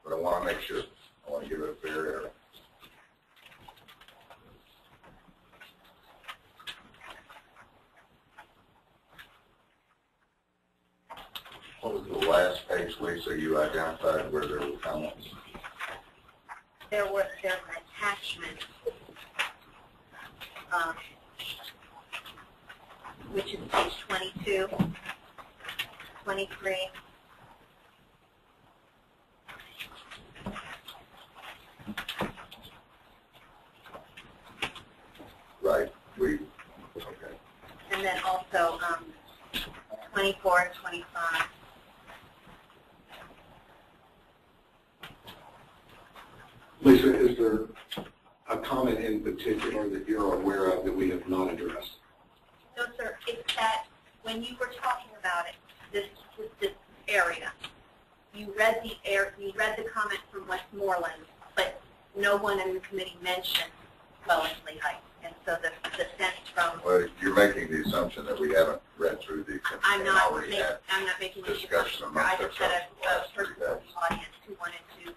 But I want to make sure, I want to give it a fair air. What was the last page, Lisa, you identified where there were comments? There was an attachment, which is page 22, 23. Right, okay. And then also 24 and 25. Lisa, is there a comment in particular that you're aware of that we have not addressed? No, sir, it's that when you were talking about it, this area, you read the comment from Westmoreland, but no one in the committee mentioned Wellesley Heights. And so the sense from... Well, you're making the assumption that we haven't read through these I'm and not already had making any discussion assumptions. I amongst just had ourselves. a person in the audience who wanted to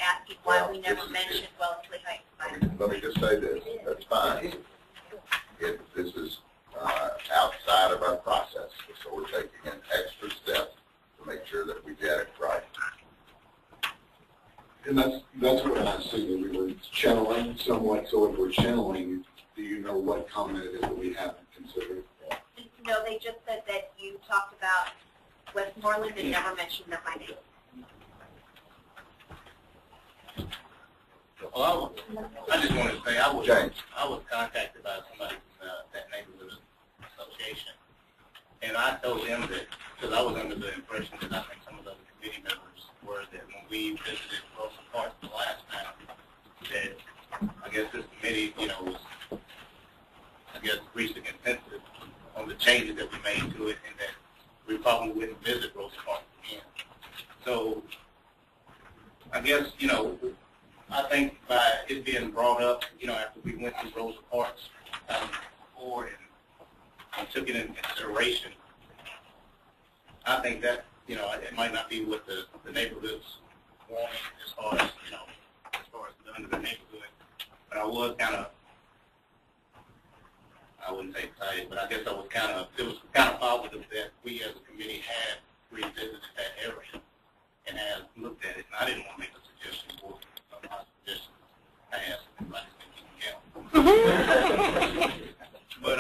asking why we never mentioned Wellesley Heights. Let me just say this, that's fine. This is outside of our process, so we're taking an extra step to make sure that we get it right. And that's what I assumed that we were channeling somewhat. So if we're channeling, do you know what comment it is that we haven't considered? No, they just said that you talked about Westmoreland and never mentioned them by name. Well, I just wanted to say I was contacted by somebody from that neighborhood association, and I told them that because I was under the impression that I think some of the committee members were that when we visited Rosa Park the last time, that I guess this committee, was reached a consensus on the changes that we made to it, and that we probably wouldn't visit Rosa Park again. So I guess I think by it being brought up, after we went through Rosa Parks before and took it into consideration, I think that, it might not be what the neighborhoods want as far as under the neighborhood. But I was kind of, I wouldn't say excited, but I guess it was kind of positive that we as a committee had revisited that area and had looked at it. And I didn't want to make a suggestion for my suggestions. I asked everybody to keep count. But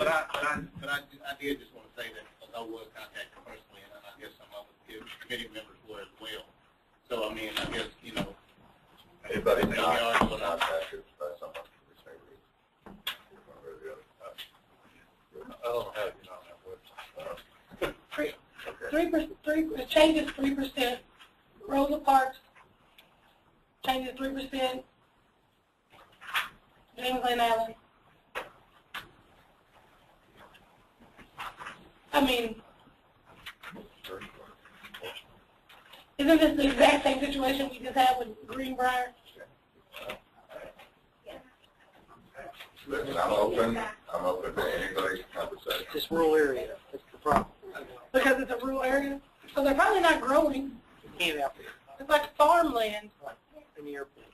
I did just want to say that because I was contacted personally, and I guess some of the committee members were as well. So I mean, I guess Anybody not contacted by someone from this neighborhood? One or the other. I don't have it on that website. 3%, changes 3%, Rosa Parks changes 3%, James Lane Allen. I mean, isn't this the exact same situation we just had with Greenbrier? Listen, I'm open to anybody's conversation. It's this rural area. That's the problem. Because it's a rural area? So they're probably not growing. You can't out there. It's like farmland. In the airport.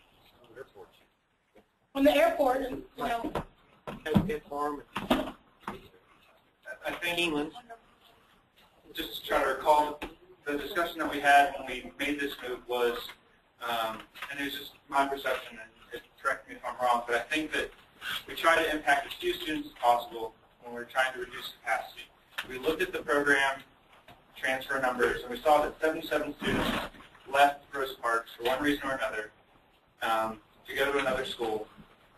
When the airport, and, you know. Head farm. I think England, just to try to recall, the discussion that we had when we made this move was, and it was just my perception, and correct me if I'm wrong, but I think that we try to impact as few students as possible when we're trying to reduce capacity. We looked at the program transfer numbers, and we saw that 77 students left Rose Park for one reason or another to go to another school.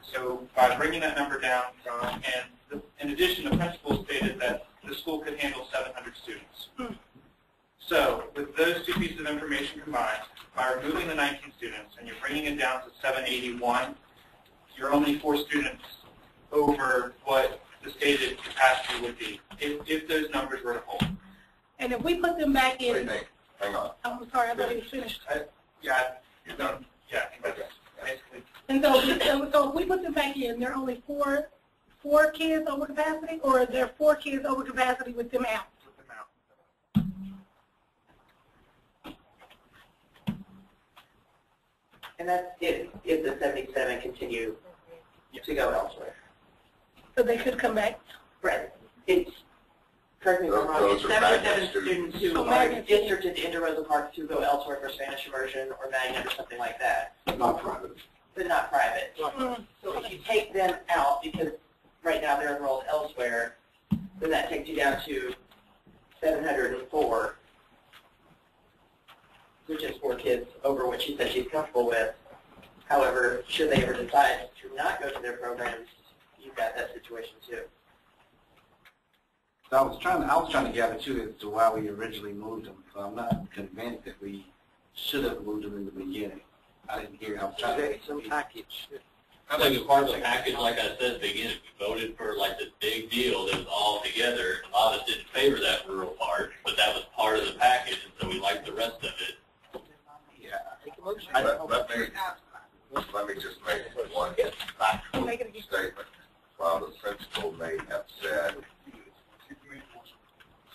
So by bringing that number down, and in addition, the principal stated that the school could handle 700 students. So with those two pieces of information combined, by removing the 19 students and you're bringing it down to 781, you're only 4 students over what the stated capacity would be if those numbers were to hold. And if we put them back in. Wait, Nate, hang on. I'm sorry, I thought he was finished. Yeah, you're done. Yeah, I think that's basically. And so if we put them back in, there are only four kids over capacity, or are there 4 kids over capacity with them out? And that's if the 77 continue to go elsewhere. So they could come back. Right. It's, correct me if I'm wrong, Those it's are 77 magnet students students. who are districted into Rosa Park to go elsewhere for Spanish immersion or magnet or something like that. Not private. But not private. So if you take them out, because right now they're enrolled elsewhere, then that takes you down to 704, which is 4 kids over what she said she's comfortable with. However, should they ever decide to not go to their programs, you've got that situation too. So I was trying to gather too as to why we originally moved them. So I'm not convinced that we should have moved them in the beginning. I didn't hear. I was trying to get some package. I think it's part of the package, like I said at the beginning. We voted for like this big deal that was all together. A lot of us didn't favor that rural part, but that was part of the package, and so we liked the rest of it. Yeah. Let me just make one factual statement. While the principal may have said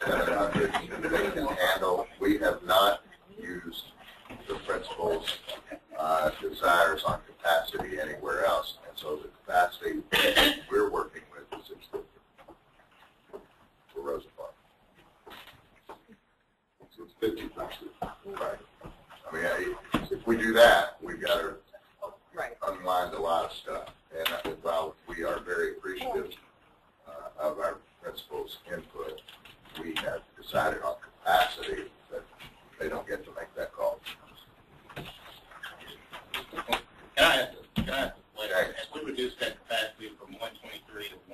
700 they can handle, we have not used the principal's desires on capacity anywhere else. And so the capacity we're working with is for Rosa Park. So it's 50%. Right. I mean, if we do that, we've got to unwind a lot of stuff. And while we are very appreciative of our principal's input, we have decided on capacity that they don't get to make that call. Can I ask later, as we reduce that capacity from 123 to 120%,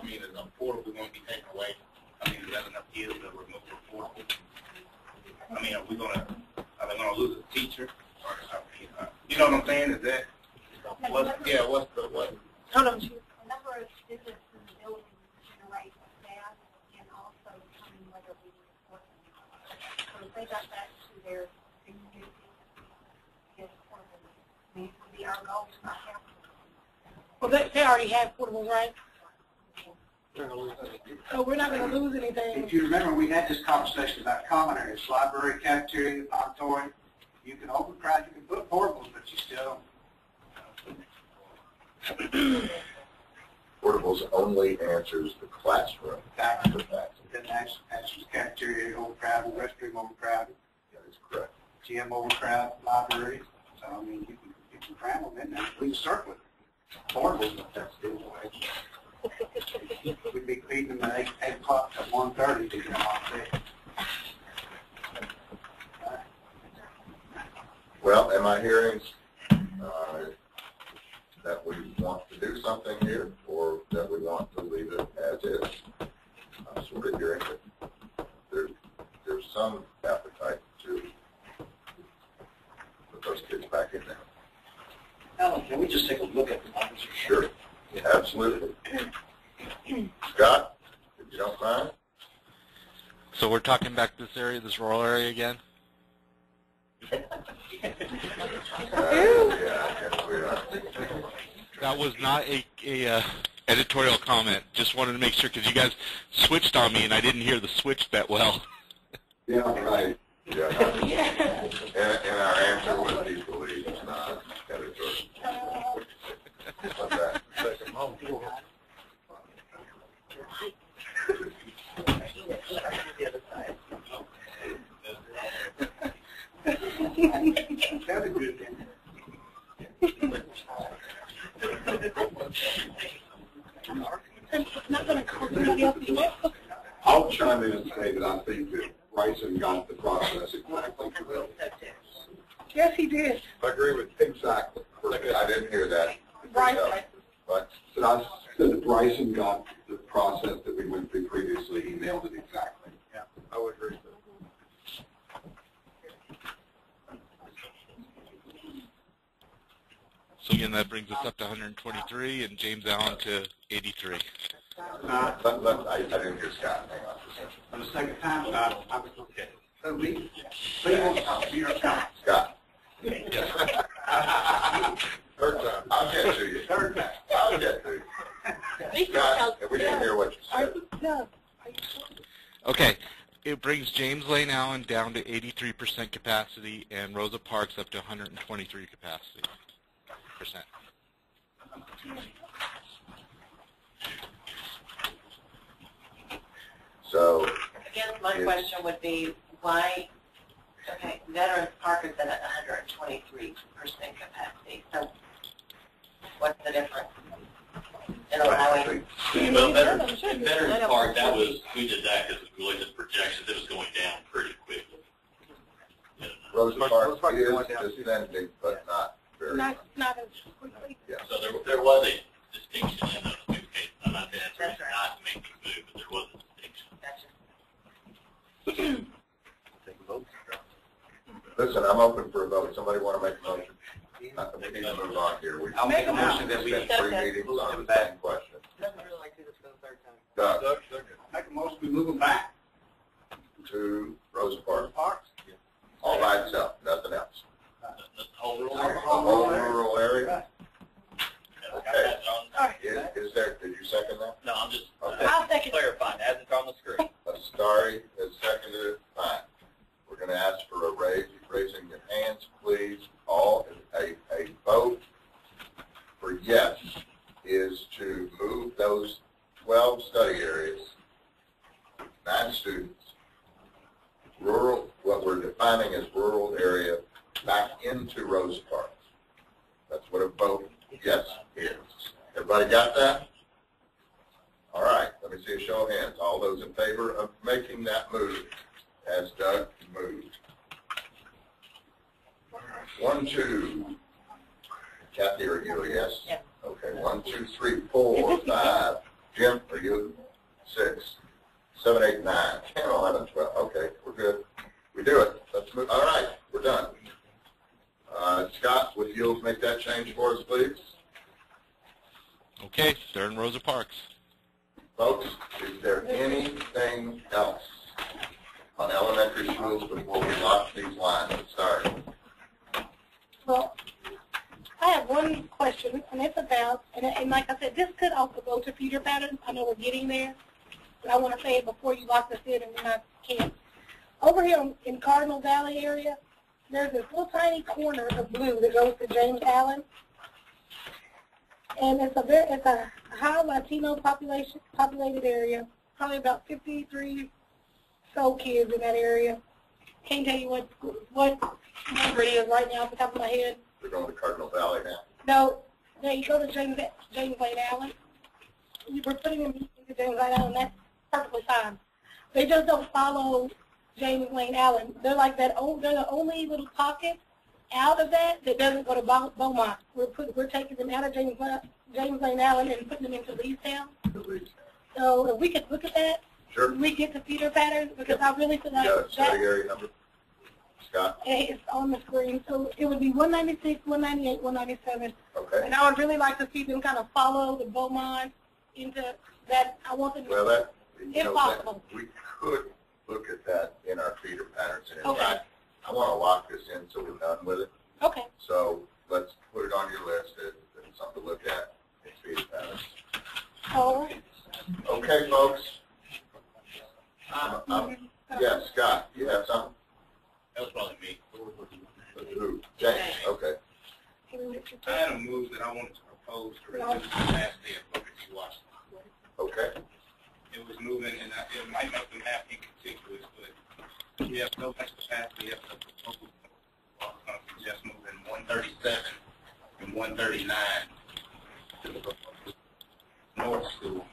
I mean, is a portable going to be taken away? I mean, is that enough kids to remove the portable? I mean, are they going to lose a teacher? Or something? You know what I'm saying? Is that, what's the, what? Hold on, A number of businesses and buildings generate staff and also determine whether we report them. So if they got back to their community, I mean, it would be our goal to not have them. well, they already have portables, right? So we're not going to lose anything. If you remember, we had this conversation about common areas, library, cafeteria, auditorium. You can overcrowd, you can put portables, but you still don't. Portables only answers the classroom. Then answers cafeteria overcrowded, restroom overcrowded. That is correct. Gym overcrowded, library. So, I mean, you can cram them in there. We can start with portables, but that's still the way. We'd be feeding them at 8 o'clock to 1:30 to get them off there. Well, am I hearing that we want to do something here, or that we want to leave it as is? I'm sort of hearing that there's some appetite to put those kids back in there. Oh, can we just Absolutely. Scott, if you don't mind. So we're talking back this area, this rural area again? Yeah, I guess we are. That was not a editorial comment. Just wanted to make sure because you guys switched on me and I didn't hear the switch that well. Yeah, right. Yeah. And our answer was equally not editorial. What's that? That's a good thing. It's not going to cost anybody else to work. I'll chime in and say that I think that Bryson got the process exactly correct. Yes, he did. I agree with Exactly. I didn't hear that. Right. But So I said that Bryson got the process that we went through previously. He nailed it exactly. yeah, I would agree with that. So again, that brings us up to 123 and James Allen to 83. I didn't hear Scott. Hang on for a second. For the second time, I was okay. So me? So you want to talk to your Scott? Scott. Yes. Third time. I'll get to you. Third time. I'll get to you. Scott, we didn't hear what you said. No. Okay. It brings James Lane Allen down to 83% capacity and Rosa Parks up to 123 capacity. So, I guess my question would be, why, okay, Veterans Park is at 123% capacity, so what's the difference in allowing? Well, Veterans Park, that was, we did that because we looked at projections, it was going down pretty quickly. Rosa Parks is descending, but not very much. Not as quickly. Yeah. So there was a distinction in those two cases. I'm not saying it's That's right. not to make the move, but there was a distinction. Gotcha. Take a vote. Listen, I'm open for a vote. Somebody want to make a motion? We need to move on here. I'll make a motion that we spent 3 meetings on the same question. Doesn't really like to do this for the third time. Doug, make a motion, we move them back. to Rosa Parks. Parks? All by itself, nothing else. The whole rule. The whole rural area? Okay. Okay. Is there, did you second that? No, I'm just Okay. I'll second. clarifying, as it's on the screen. Starry has seconded it. Fine. We're going to ask for a raising your hands, please. All, a vote for yes is to move those 12 study areas, 9 students, rural, what we're defining as rural area, back into Rosa Parks. That's what a vote yes is. Everybody got that? All right, let me see a show of hands. All those in favor of making that move as Doug moved. 1, 2. Kathy, are you a yes? Yes. Okay, 1, 2, 3, 4, 5. Jim, are you 6, 7, 8, 9, 10, 11, 12. Okay, we're good. We do it. Let's move. All right, we're done. Scott, would you make that change for us, please? Okay, they're in Rosa Parks. Folks, is there anything else on elementary schools before we lock these lines and start? Well, I have one question, and it's about, and like I said, this could also go to feeder patterns. I know we're getting there, but I want to say it before you lock us in and we're not can't. Over here in Cardinal Valley area, there's this little tiny corner of blue that goes to James Allen, and it's a high Latino populated area, probably about 53 so kids in that area. Can't tell you what number it is right now off the top of my head. We're going to Cardinal Valley now. No, you go to James Lane Allen. We're putting them into James Lane Allen. That's perfectly fine. They just don't follow James Lane Allen. They're like that. They're the only little pocket out of that doesn't go to Beaumont. We're taking them out of James Lane Allen and putting them into Leestown. So if we could look at that, Sure. we get the feeder patterns because I really feel like Yeah, study that. area number. Scott? It's on the screen. So it would be 196, 198, 197. Okay. And I would really like to see them kind of follow the Beaumont into that. I want them Well, that, if possible. we could look at that in our feeder patterns. And in Okay. fact, I want to lock this in so we're done with it. Okay. So let's put it on your list as something to look at in feeder patterns. All right. Okay, folks. Yes, Scott, you have something? That was probably me. Who? James, okay. I had a move that I wanted to propose to reduce the capacity of Booker T. Washington. Okay. It was moving, and it might make them map incontiguous, but we have no much capacity up to the proposal. I'm going to suggest moving 137 and 139 to the proposed North School.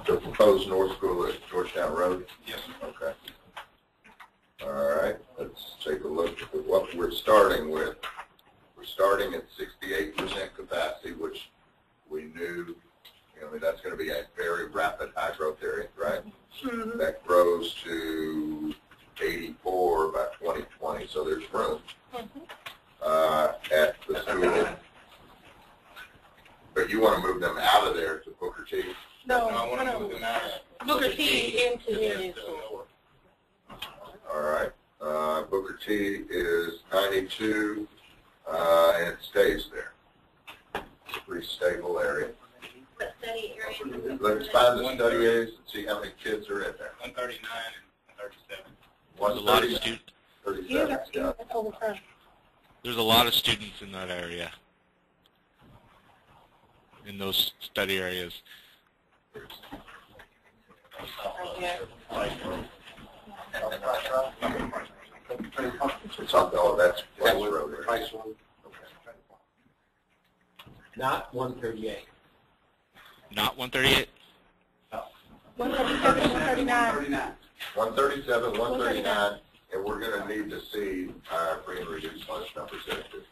The proposed North School at Georgetown Road? Yes. Okay. All right, let's take a look at what we're starting with. We're starting at 68% capacity, which we knew, that's going to be a very rapid high growth area, right? Mm-hmm. That grows to 84 by 2020, so there's room at the school. But you want to move them out of there to Booker T? No, I want to move them out of Booker T into the new school. All right. Booker T is 92, and it stays there. It's a pretty stable area. What study area? Let's find the study areas and see how many kids are in there. 139 and 37. There's a lot of students. 37, Scott. There's a lot of students in that area, in those study areas. It's on, oh, that's Price Road. Price Road. Not 138. Not 138? 137, 139. 137, 139, and we're going to need to see our free and reduced lunch numbers there too.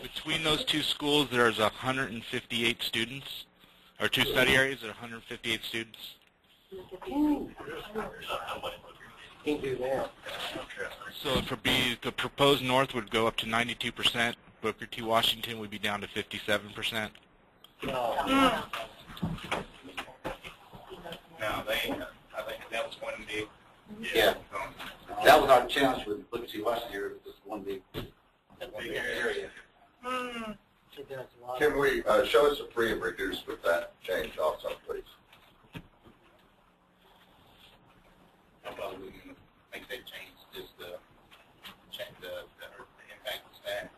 Between those two schools, there's 158 students, or two study areas, there are 158 students. Can't do that. So for B, the proposed North would go up to 92%. Booker T. Washington would be down to 57%. No, I think that was going to be. Yeah. That was our challenge with Booker T. Washington here, just one big area. Can we show us a free and reduced with that change also, please? I'm probably going to make that change, just to change the impact of staff.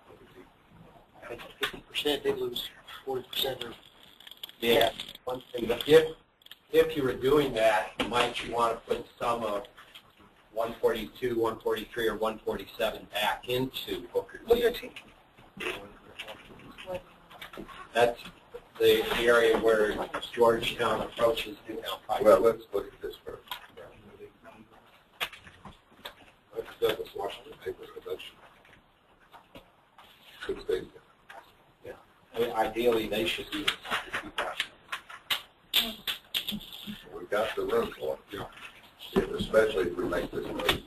50%, they lose 40% of. Yeah. One thing, but if you were doing that, might you want to put some of 142, 143, or 147 back into Booker T? That's the area where Georgetown approaches Newtown Pike. Well, let's look at this first. That was Washington paper, that should stay there. Yeah. I mean, ideally, they should be. We've got the room for it, especially if we make this move.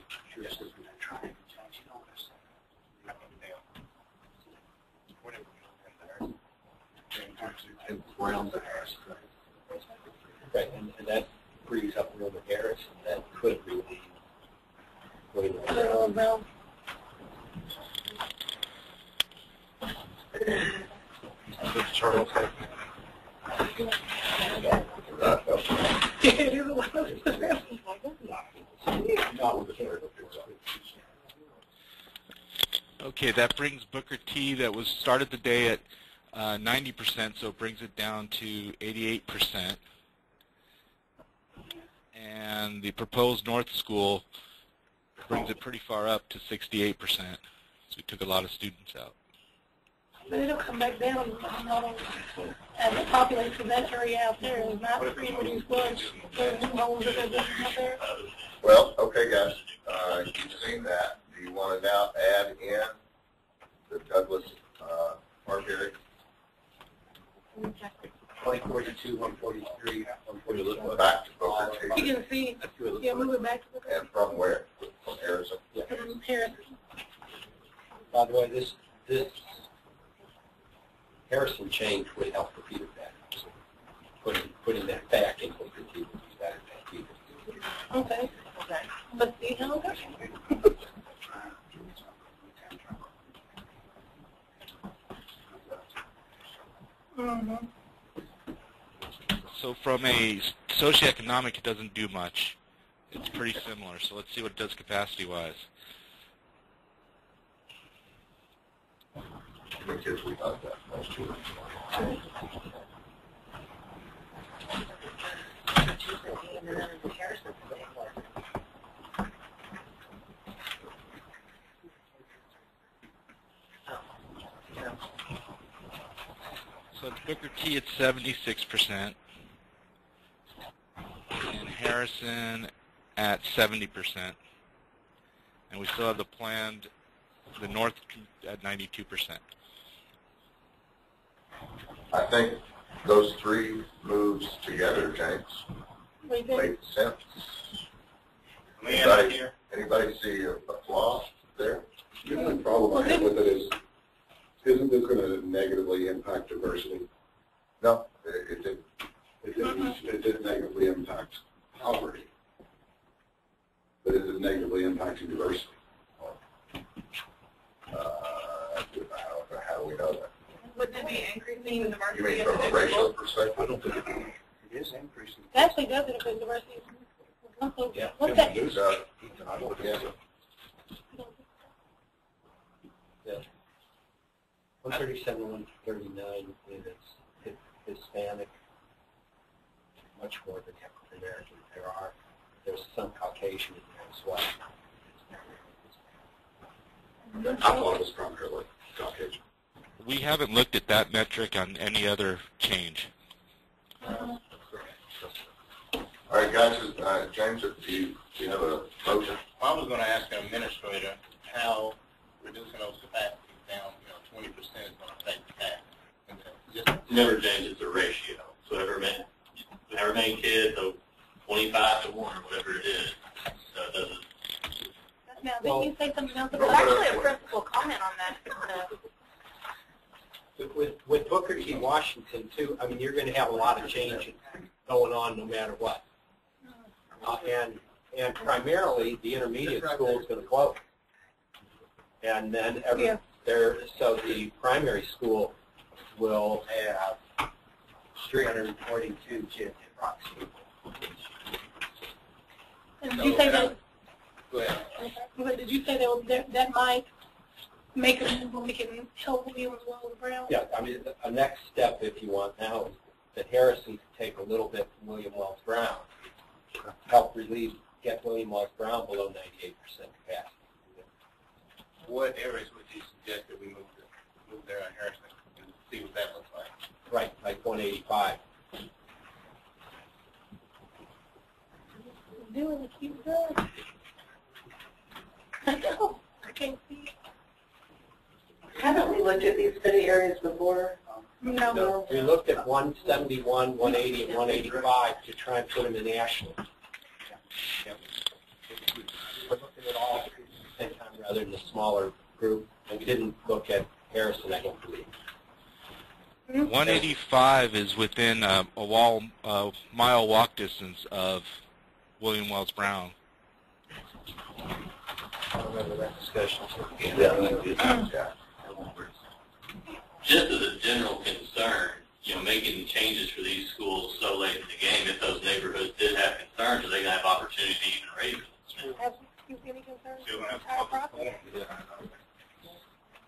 Right, and that frees up a little bit Harris, and that could really Charles. Okay, that brings Booker T, that was started the day at 90%, so it brings it down to 88%. And the proposed North School brings it pretty far up to 68%. So we took a lot of students out. But it'll come back down as the population of that area out there is not free to use lunch. There's homes that are just out there. Well, okay, guys, you've seen that. Do you want to now add in the Douglas Park area? 142, 143, 143. Back to Booker T. You can see, yeah, move it back to the. And from where? From Harrison? Yeah. Harrison. By the way, this Harrison change would help the feeder pattern. Putting that back into the feeder pattern. Okay. Let's see how it goes. Mm-hmm. So from a socioeconomic, it doesn't do much. It's pretty similar. So let's see what it does capacity-wise. Because we thought that most children. So at Booker T, it's 76%, and Harrison at 70%, and we still have the planned, the North at 92%. I think those three moves together, James, make sense. Anybody see a flaw there? The only problem I have with it is, isn't this going to negatively impact diversity? No, it didn't. It did negatively impact poverty, but is it negatively impacting diversity? How do we know that? Would it be increasing the diversity? You mean from a racial perspective? I don't think it is increasing. It actually does include diversity. Yeah. What's that? I don't think so. Yeah. 137, 139 is Hispanic, much more than African American. There's some Caucasian in there as well. I thought it was primarily Caucasian. We haven't looked at that metric on any other change. All right, guys, James, do you have a motion? I was going to ask an administrator how reducing those capacities down, 20% is going to affect that. Never changes the ratio. So however many kids, so 25 to 1 or whatever it is. So it doesn't. Now, didn't you say something else There's about actually a principal comment on that. With Booker T. Washington, too, I mean, you're going to have a lot of changes going on no matter what. And primarily, the intermediate school is going to close. And then so the primary school will have 342 kids approximately. And did you say that? Go ahead. Did you say that might make a move where we can help you as well as Brown? Yeah, I mean, a next step, if you want now, is that Harrison can take a little bit from William Wells Brown, help get William Wells Brown below 98% capacity. What areas would you suggest that we move there on Harrison and see what that looks like? Right, like 185. Doing a cute girl. I know. I can't see it. Haven't we looked at these study areas before? No. We looked at 171, 180, and 185 to try and put them in national. We're looking at all at the same time rather than a smaller group. And we didn't look at Harrison, I don't believe. 185 is within a mile walk distance of William Wells Brown. I remember that discussion. Yeah. Just as a general concern, making changes for these schools so late in the game, if those neighborhoods did have concerns, are they going to have opportunity to even raise them? Have you any concerns with the entire process?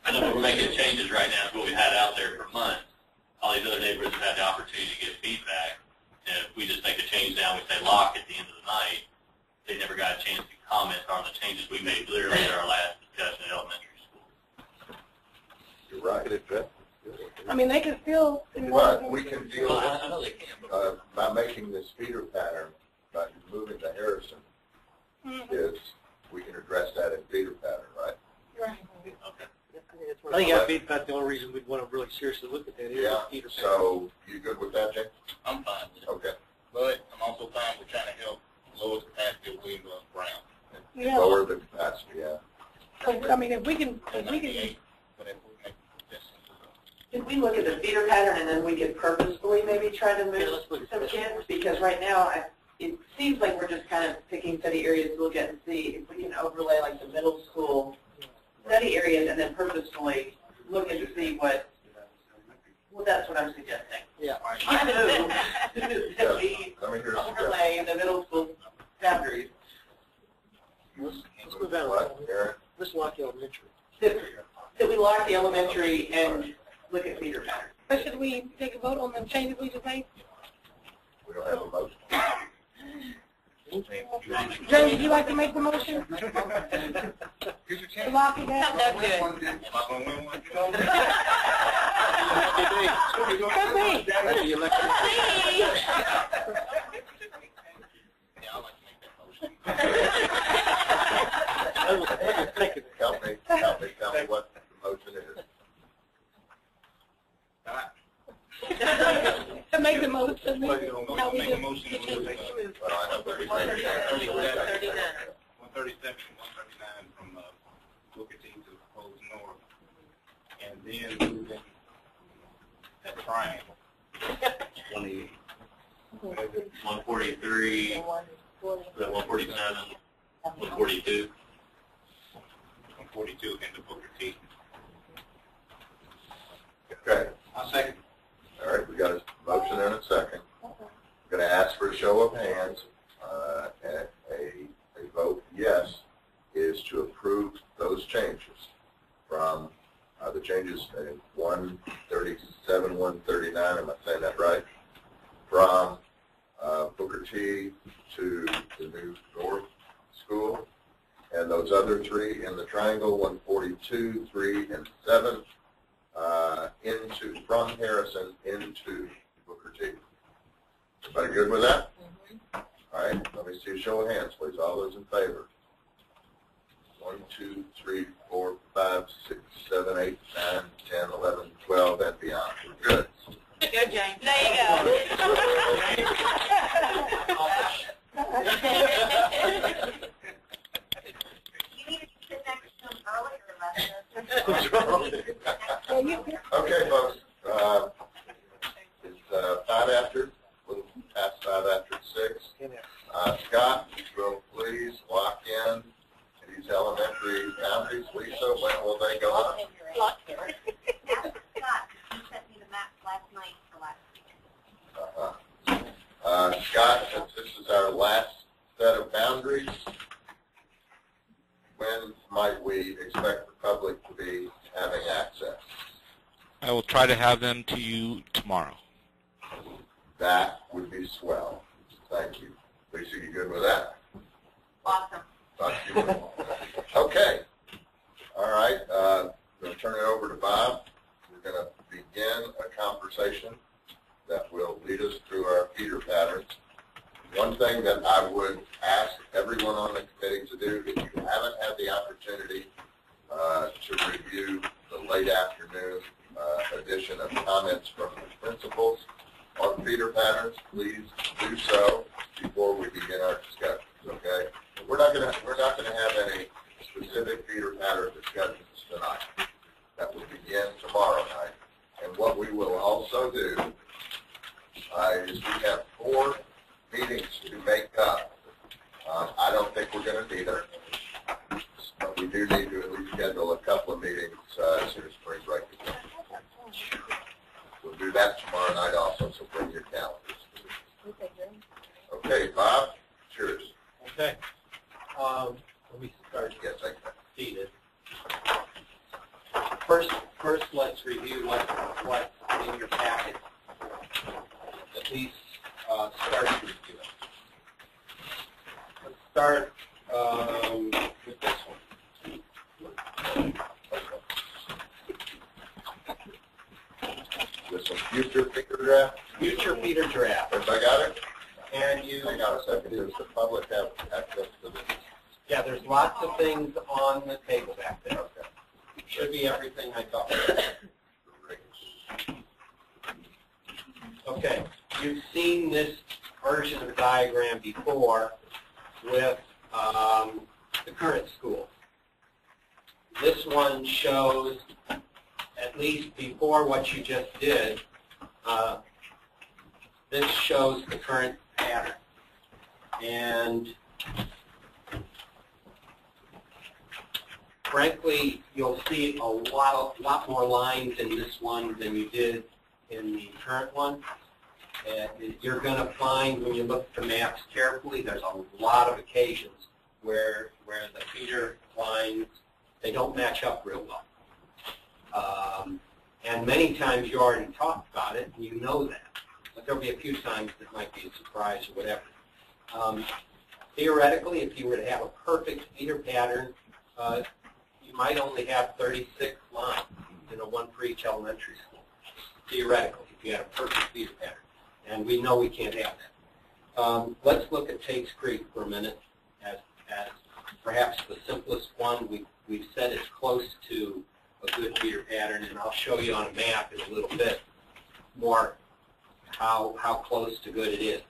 I know we're making changes right now, it's what we've had out there for months. All these other neighborhoods have had the opportunity to get feedback. And if we just make a change now, we say lock at the end of the night, they never got a chance to comment on the changes we made literally at our last discussion at elementary school. You're right. I mean, they can still. But we can deal I know they can. by making this feeder pattern, by moving to Harrison, is we can address that in feeder pattern, right? Right. Okay. I think that'd be about the only reason we'd want to really seriously look at that. Yeah. So you good with that, James? I'm fine with it. Okay. But I'm also fine with trying to help lower the capacity of William Wells Brown. Yeah. Lower the capacity. mean, if we can, Did we look at the feeder pattern and then we could purposefully maybe try to move some kids? Because right now, it seems like we're just kind of picking study areas to look at and see if we can overlay like the middle school study areas and then purposefully look and see what, well, that's what I'm suggesting. Yeah. I move that we overlay the middle school boundaries. Let's move on. Let's lock the elementary. That we lock the elementary and look at feeder patterns. but should we take a vote on the changes we just made? We don't have a motion. Jamie, would you like to make the motion? To lock it down? No good. Could be. That's the election. Help me what the motion is. To make the motion. How we do. 137 and 139 from Booker T to the proposed north, and then moving that triangle. 143, 147, 142, 142 into Booker T. Okay. I'll second. All right, we got a motion and a second. I'm going to ask for a show of hands. A vote yes is to approve those changes from the changes in 137, 139. Am I saying that right? From Booker T to the new North School, and those other three in the triangle, 142, 3, and 7. From Harrison into Booker T. Everybody good with that? All right, let me see a show of hands, please. All those in favor? 1, 2, 3, 4, 5, 6, 7, 8, 9, 10, 11, 12, and beyond. We're good. Good, James. There you go. You need to sit next to them earlier, Okay, folks. It's 5 after, a little past 5 after 6. Scott, will please lock in these elementary boundaries. Lisa, when will they go up? Scott, you sent me the map last night for last weekend. Scott, since this is our last set of boundaries, when might we expect the public to be having access? I will try to have them to you tomorrow. That would be swell. Thank you. Lisa, you good with that? Awesome. Okay. All right. I'm going to turn it over to Bob. We're going to begin a conversation that will lead us through our feeder patterns. One thing that I would ask everyone on the committee to do, if you haven't had the opportunity to review the late afternoon edition of comments from the principals on feeder patterns, please do so before we begin our discussions. Okay? We're not going to have any specific feeder pattern discussions tonight. That will begin tomorrow night. And what we will also do is we have 4 meetings to make up. I don't think we're going to need them, but we do need to at least schedule a couple of meetings as soon as spring break is done. We'll do that tomorrow night also, so bring your calendars. Okay, Bob, cheers. Okay. Let me start Yes, thank you. seated. First, let's review what's in your packet. At least start to review it. Let's start with this one. With some future feeder draft. Future feeder draft. Everybody got it? And you. Hang on a second. Does the public have access to this? Yeah, there's lots of things on the table back there. Okay. Should be everything I thought. Okay, you've seen this version of the diagram before with the current school. This one shows, at least before what you just did, this shows the current pattern. And frankly, you'll see a lot more lines in this one than you did in the current one. You're going to find when you look at the maps carefully, there's a lot of occasions where the feeder lines, they don't match up real well. And many times you already talked about it, and you know that. But there'll be a few times that might be a surprise or whatever. Theoretically, if you were to have a perfect feeder pattern, you might only have 36 lines, one for each elementary school. Theoretically, if you had a perfect feeder pattern. And we know we can't have that. Let's look at Tate's Creek for a minute as perhaps the simplest one. We've said it's close to a good feeder pattern, and I'll show you on a map in a little bit more how close to good it is.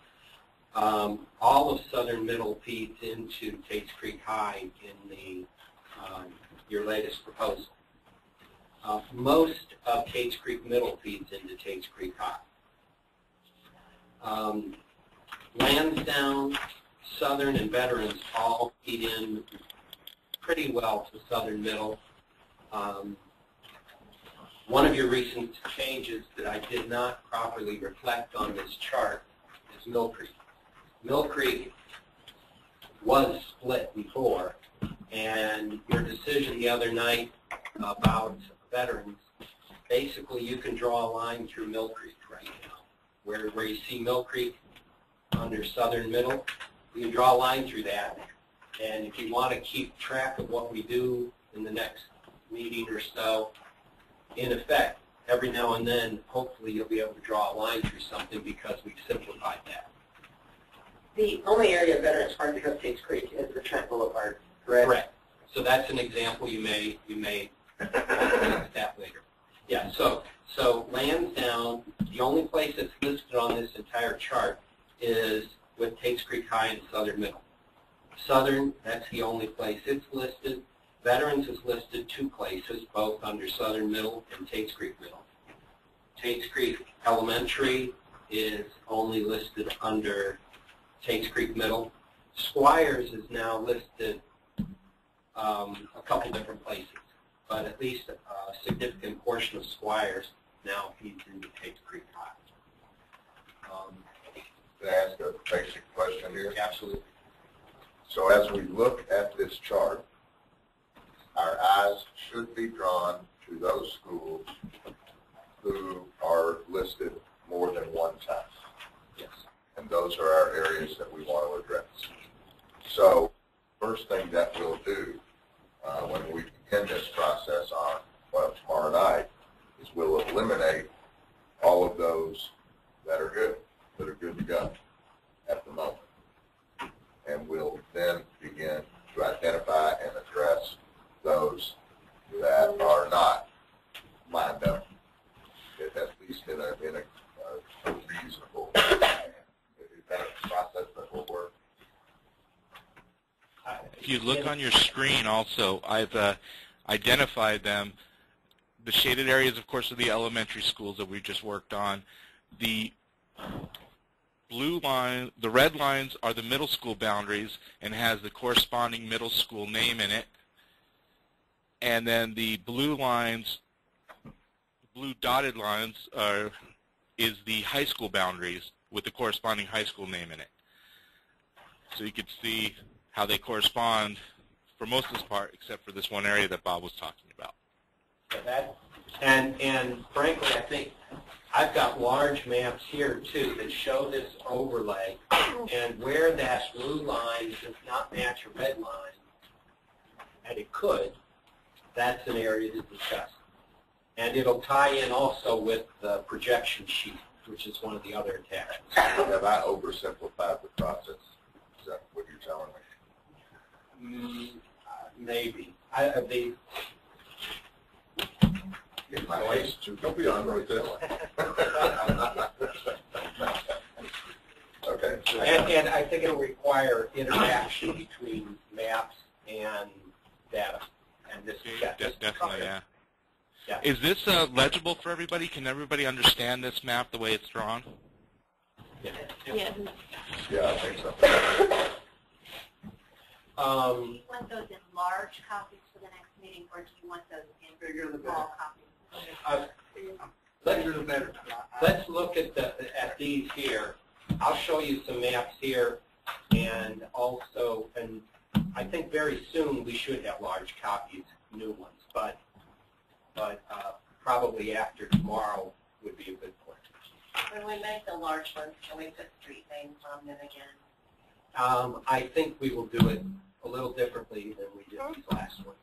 All of Southern Middle feeds into Tate's Creek High in the your latest proposal. Most of Tate's Creek Middle feeds into Tate's Creek High. Lansdowne, Southern, and Veterans all feed in pretty well to Southern Middle. One of your recent changes that I did not properly reflect on this chart is Mill Creek. Mill Creek was split before, and your decision the other night about Veterans, basically you can draw a line through Mill Creek right now. Where you see Mill Creek under Southern Middle, you can draw a line through that. And if you want to keep track of what we do in the next meeting or so, in effect, every now and then, hopefully you'll be able to draw a line through something because we've simplified that. The only area of Veterans Park because of Tate's Creek is the Trent Boulevard, correct? Correct. So that's an example you may look at that later. Yeah, so Lansdowne, the only place that's listed on this entire chart is with Tate's Creek High and Southern Middle. Southern, that's the only place it's listed. Veterans is listed two places, both under Southern Middle and Tate's Creek Middle. Tate's Creek Elementary is only listed under Tate's Creek Middle. Squires is now listed a couple different places, but at least a significant portion of Squires now feeds into Tate's Creek High. Can I ask a basic question here? Absolutely. So as we look at this chart, our eyes should be drawn to those schools who are listed more than one time. Yes. And those are our areas that we want to address. So first thing that we'll do when we begin this process on, tomorrow night, is we'll eliminate all of those that are good to go at the moment. And we'll then begin to identify and address those that are not lined up, at least in a reasonable manner. Is that a process that will work? If you look on your screen also, I've identified them. The shaded areas, of course, are the elementary schools that we just worked on. The blue line, the red lines are the middle school boundaries and has the corresponding middle school name in it. And then the blue lines, the blue dotted lines is the high school boundaries with the corresponding high school name in it. So you could see how they correspond for most of this part, except for this one area that Bob was talking about. And frankly, I think I've got large maps here too that show this overlay, and where that blue line does not match a red line, and it could, that's an area to discuss. And it'll tie in also with the projection sheet, which is one of the other attachments. Have I oversimplified the process? Is that what you're telling me? Maybe. In my case, don't be on right there. Okay. And I think it'll require interaction between maps and data. And this, Definitely, yeah. Yeah. Is this legible for everybody? Can everybody understand this map the way it's drawn? Yeah. Yes. Yeah, I think so. Do you want those in large copies for the next meeting, or do you want those in small copies? Let's look at these here. I'll show you some maps here, and also, and I think very soon we should have large copies, new ones, but probably after tomorrow would be a good point. When we make the large ones, can we put street names on them again? I think we will do it a little differently than we did these last ones.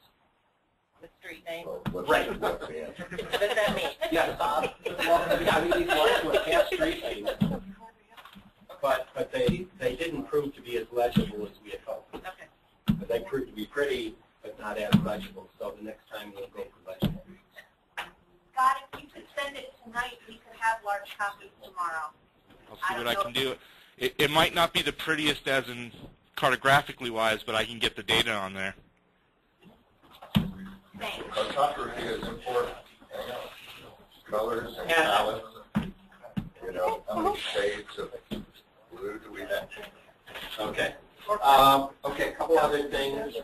The street names? Right. What does that mean? Yes. I mean, these large ones have street names, but they didn't prove to be as legible as we had hoped. Okay. But they proved to be pretty, but not as legible. So the next time we'll go for legible. Scott, if you could send it tonight, we could have large copies tomorrow. I'll see what I can do. It might not be the prettiest as in cartographically wise, but I can get the data on there. Thanks. Cartography is important. Colors and palettes. You know, how many shades of blue do we have? Okay. Okay, a couple other things.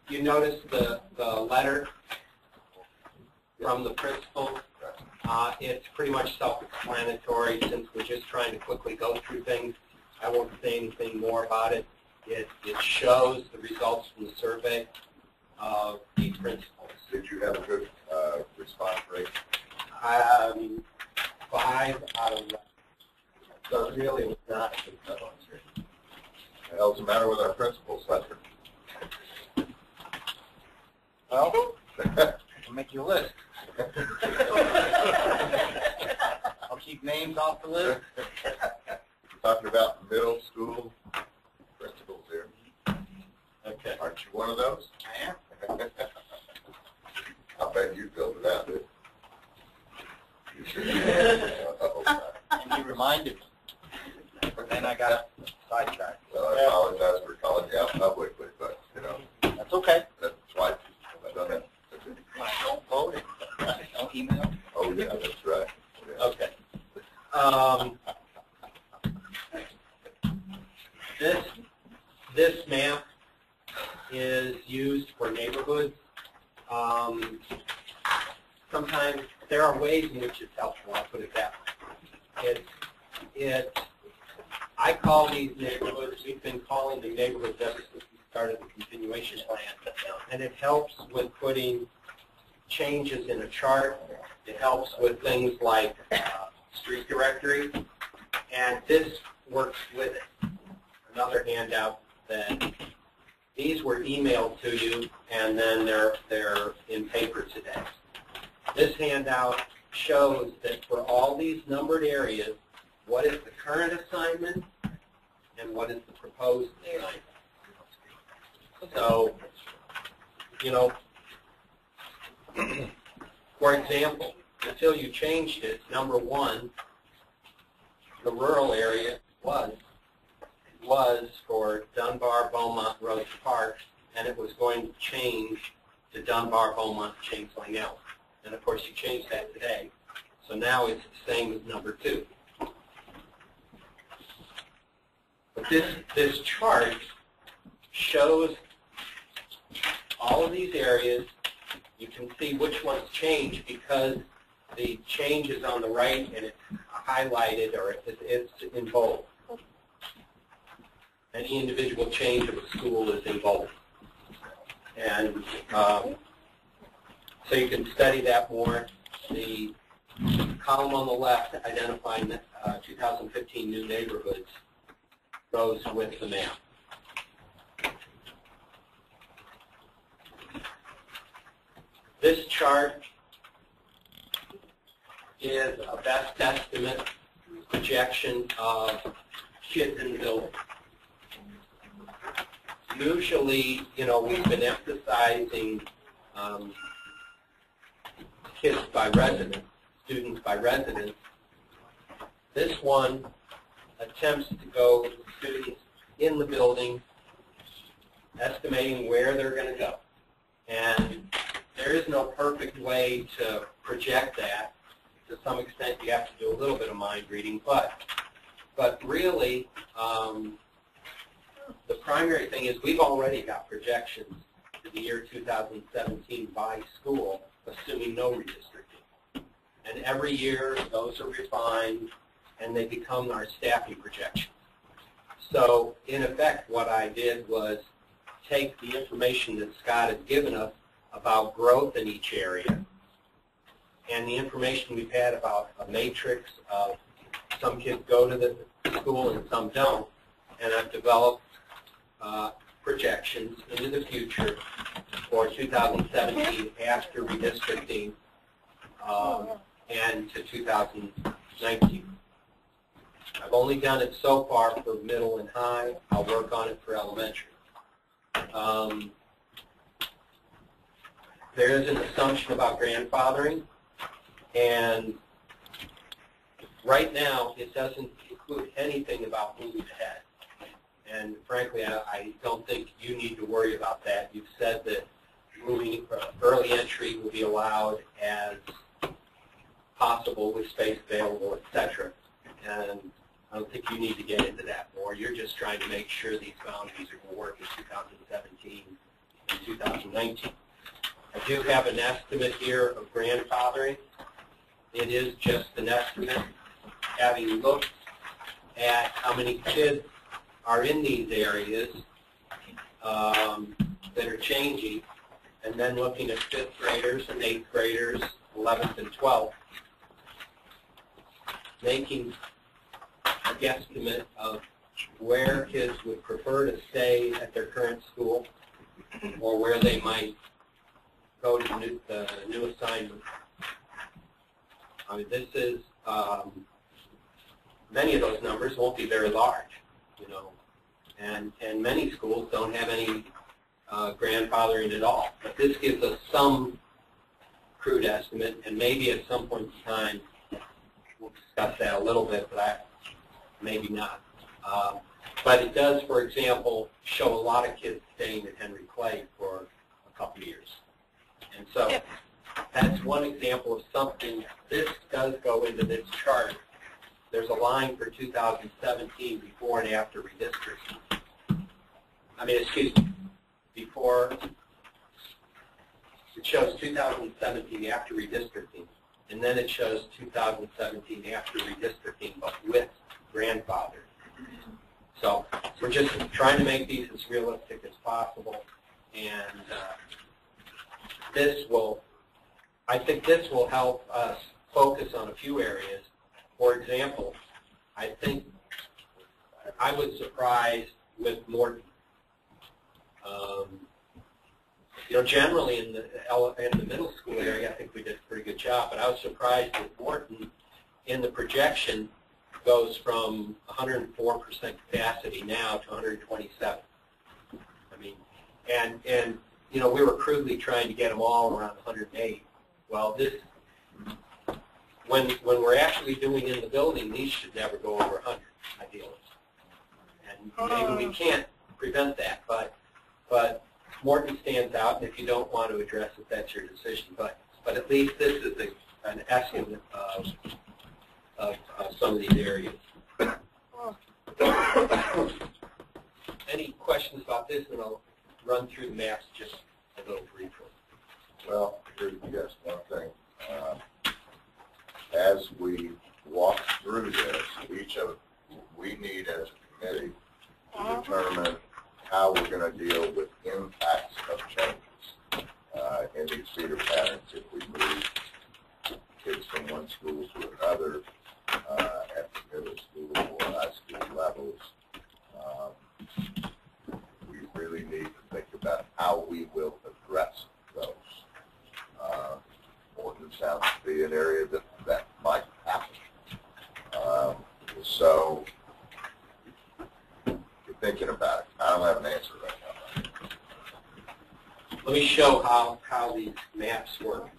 You notice the letter from the principal. It's pretty much self-explanatory since we're just trying to quickly go through things. I won't say anything more about it. It shows the results from the survey of the principals. Did you have a good response rate? 5 out of 11. So it really was not a good response rate. What else the matter with our principals, Lester? Well, I'll make you a list. I'll keep names off the list. We're talking about middle school principals here. Okay. Aren't you one of those? I am. I'll bet you filled it out, did you? Should. And you reminded me. But then I got sidetracked. Well, I apologize for calling you out publicly, but, you know, That's okay. that's why I've done it. Don't vote it. Don't email. Oh, yeah, that's right. Yeah. Okay. This map is used for neighborhoods. Sometimes there are ways in which it's helpful, I'll put it that way. I call these neighborhoods, we've been calling them neighborhoods ever since we started the continuation plan, and it helps with putting changes in a chart. It helps with things like street directory, and this works with it. Another handout that these were emailed to you, and then they're in paper today. This handout shows that for all these numbered areas, what is the current assignment and what is the proposed assignment. So, you know, for example, until you changed it, number 1, the rural area was for Dunbar, Beaumont, Rose Park, and it was going to change to Dunbar, Beaumont, Champlain Elk. And of course you changed that today. So now it's the same as number 2. But this chart shows all of these areas. You can see which ones change because the change is on the right and it's highlighted or it's in bold. Any individual change of a school is in bold. And so you can study that more. The column on the left identifying 2015 new neighborhoods goes with the map. This chart is a best estimate projection of kids in the building. Usually, you know, we've been emphasizing kids by residence, students by residence. This one attempts to go with students in the building estimating where they're going to go. And there is no perfect way to project that. To some extent, you have to do a little bit of mind reading, but really, the primary thing is we've already got projections for the year 2017 by school, assuming no redistricting. And every year, those are refined, and they become our staffing projections. So, in effect, what I did was take the information that Scott has given us about growth in each area and the information we've had about a matrix of some kids go to the school and some don't, and I've developed projections into the future for 2017 after redistricting and to 2019. I've only done it so far for middle and high. I'll work on it for elementary. There is an assumption about grandfathering, and right now it doesn't include anything about moving ahead. And frankly, I don't think you need to worry about that. You've said that moving early entry will be allowed as possible with space available, etc. And I don't think you need to get into that more. You're just trying to make sure these boundaries are going to work in 2017 and 2019. I do have an estimate here of grandfathering. It is just an estimate. Having looked at how many kids are in these areas that are changing, and then looking at 5th graders and 8th graders, 11th and 12th, making a guesstimate of where kids would prefer to stay at their current school or where they might go to the new assignment. I mean, this is, many of those numbers won't be very large, you know, and many schools don't have any grandfathering at all. But this gives us some crude estimate, and maybe at some point in time we'll discuss that a little bit, but maybe not. But it does, for example, show a lot of kids staying at Henry Clay for a couple of years. And so that's one example of something. This does go into this chart. There's a line for 2017 before and after redistricting. I mean, excuse me, before, it shows 2017 after redistricting, and then it shows 2017 after redistricting, but with grandfather. So we're just trying to make these as realistic as possible, and I think this will help us focus on a few areas. For example, I think I was surprised with Morton. You know, generally in the middle school area, I think we did a pretty good job, but I was surprised with Morton in the projection goes from 104% capacity now to 127. I mean, and you know, we were crudely trying to get them all around 108. Well, this, when we're actually doing in the building, these should never go over 100, ideally. And maybe we can't prevent that, but Morton stands out, and if you don't want to address it, that's your decision. But at least this is an estimate of some of these areas. Any questions about this, and I'll run through the maps just a little briefly. Well, yes, one thing. As we walk through this, we need as a committee to determine how we're going to deal with impacts of changes in these feeder patterns if we move kids from one school to another at the middle school or high school levels. We really need to think about how we will address those. Morton sounds to be an area that might happen. So you're thinking about it. I don't have an answer right now. Let me show how these maps work.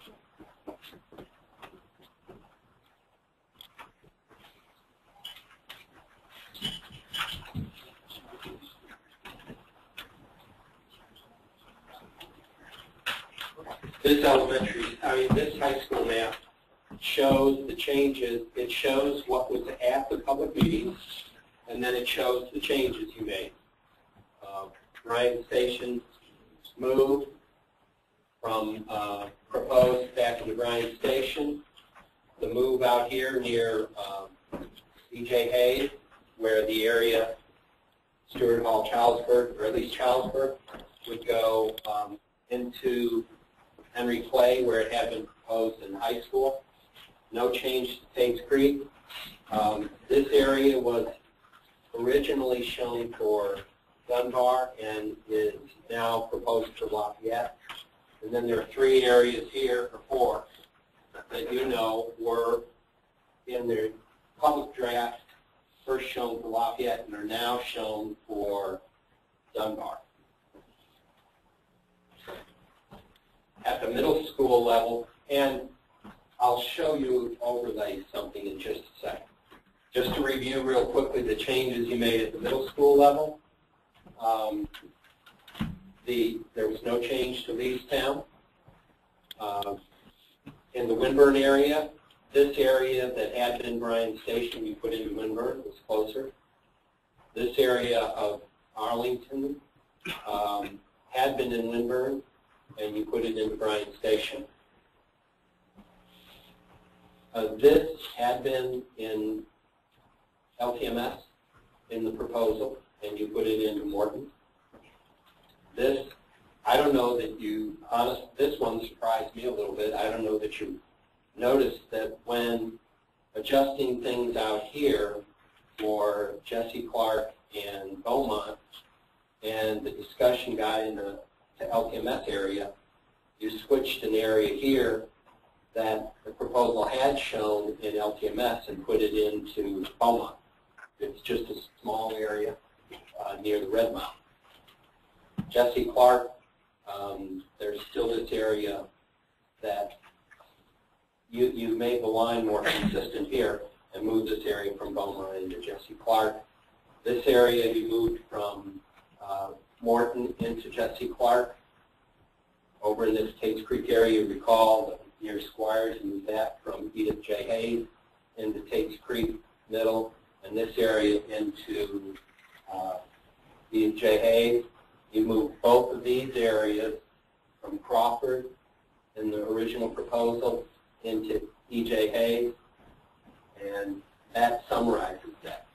this this high school map shows the changes. It shows what was at the public meetings, and then it shows the changes you made. Bryan Station moved from proposed back into Bryan Station. The move out here near E.J. Hayes, where the area Stewart Hall, Charlesburg, or at least Charlesburg, would go into Henry Clay, where it had been proposed in high school. No change to Tate's Creek. This area was originally shown for Dunbar and is now proposed for Lafayette. And then there are 3 areas here, or 4, that you know were in the public draft first shown for Lafayette and are now shown for Dunbar. At the middle school level, and I'll show you overlay something in just a second. Just to review real quickly the changes you made at the middle school level. There was no change to Leestown. In the Winburn area, this area that had been Bryan Station, you put into Winburn, was closer. This area of Arlington had been in Winburn, and you put it into Bryan Station. This had been in LTMS in the proposal, and you put it into Morton. This, I don't know that you, this one surprised me a little bit. I don't know that you noticed that when adjusting things out here for Jesse Clark and Beaumont, and the discussion got into the LTMS area, you switched an area here that the proposal had shown in LTMS and put it into Beaumont. It's just a small area near the Red Mountain. Jesse Clark, there's still this area that you made the line more consistent here and moved this area from Beaumont into Jesse Clark. This area you moved from Morton into Jesse Clark. Over in this Tate's Creek area, you recall near Squires, you moved that from Edith J. Hayes into Tate's Creek Middle, and this area into Edith J. Hayes. You moved both of these areas from Crawford in the original proposal into E.J. Hayes, and that summarizes that.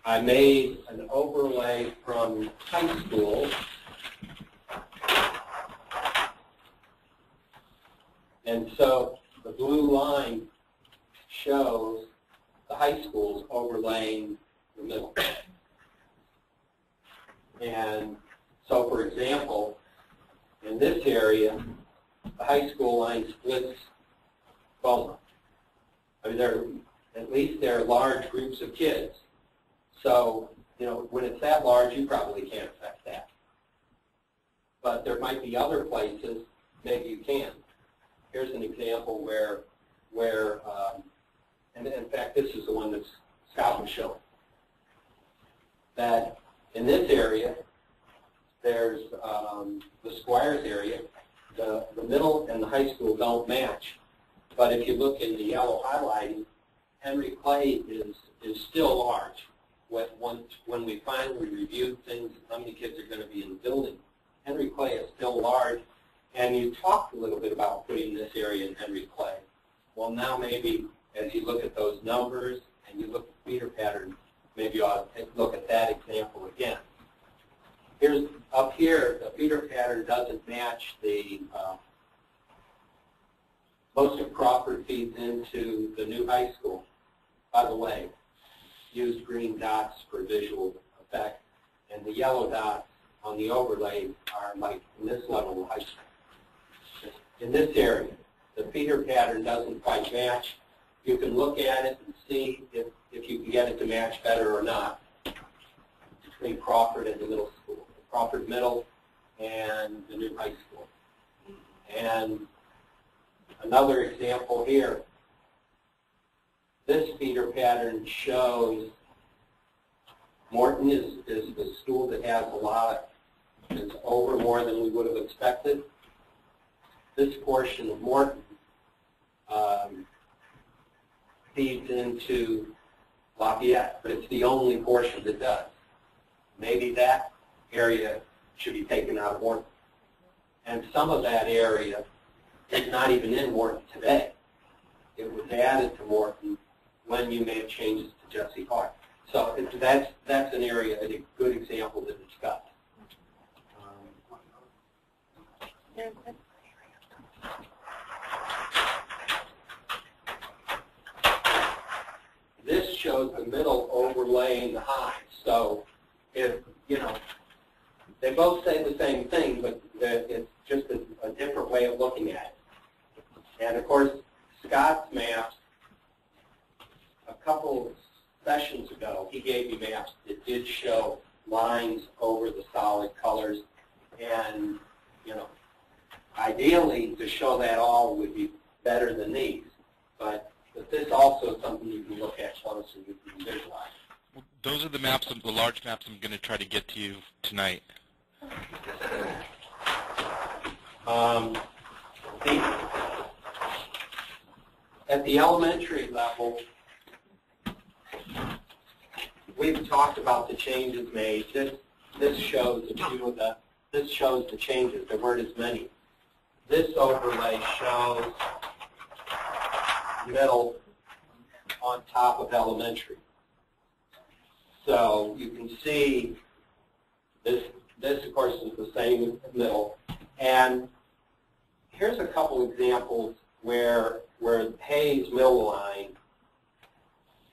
I made an overlay from high school, and so the blue line shows the high schools overlaying the middle. And so, for example, in this area, the high school line splits Beaumont. I mean, at least there are large groups of kids. So, you know, when it's that large, you probably can't affect that. But there might be other places maybe you can. Here's an example where and in fact, this is the one that Scott was showing, that in this area, there's the Squires area. The middle and the high school don't match. But if you look in the yellow highlighting, Henry Clay is still large. When we finally reviewed things, how many kids are going to be in the building, Henry Clay is still large. And you talked a little bit about putting this area in Henry Clay. Well, now maybe as you look at those numbers and you look at the feeder pattern, maybe you ought to look at that example again. Here's up here, the feeder pattern doesn't match the, most of Crawford feeds into the new high school. By the way, use green dots for visual effect, and the yellow dots on the overlay are like in this level of high school. In this area, the feeder pattern doesn't quite match. You can look at it and see if you can get it to match better or not between Crawford and the middle school, Crawford Middle and the new high school. And another example here, this feeder pattern shows Morton is the school that has a lot is over more than we would have expected. This portion of Morton feeds into Lafayette, but it's the only portion that does. Maybe that area should be taken out of Morton. And some of that area is not even in Morton today. It was added to Morton when you made changes to Jesse Park. So that's an area, a good example to discuss. This shows the middle overlaying the high. So if, you know, they both say the same thing, but it's just a different way of looking at it. And of course, Scott's maps, a couple of sessions ago, he gave me maps that did show lines over the solid colors. And, you know, ideally to show that all would be better than these. But this also is something you can look at close and you can visualize. Well, those are the maps, the large maps I'm going to try to get to you tonight. At the elementary level, we've talked about the changes made. This shows a few of the. This shows the changes. There weren't as many. This overlay shows middle on top of elementary. So you can see this of course is the same middle. And here's a couple examples where Hayes middle line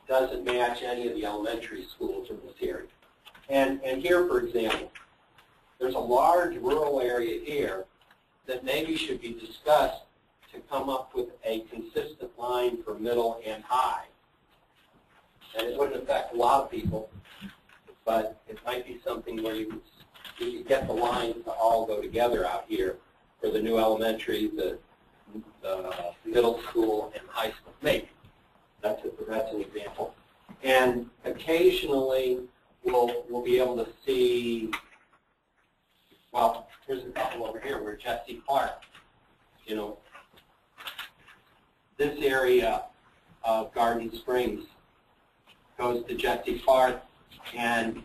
doesn't match any of the elementary schools in this area. And here, for example, there's a large rural area here that maybe should be discussed to come up with a consistent line for middle and high. And it wouldn't affect a lot of people, but it might be something where you could get the lines to all go together out here for the new elementary, the middle school, and high school. Maybe. That's an example. And occasionally, we'll be able to see, well, here's a couple over here where Jesse Park, you know, this area of Garden Springs goes to Jesse Park, and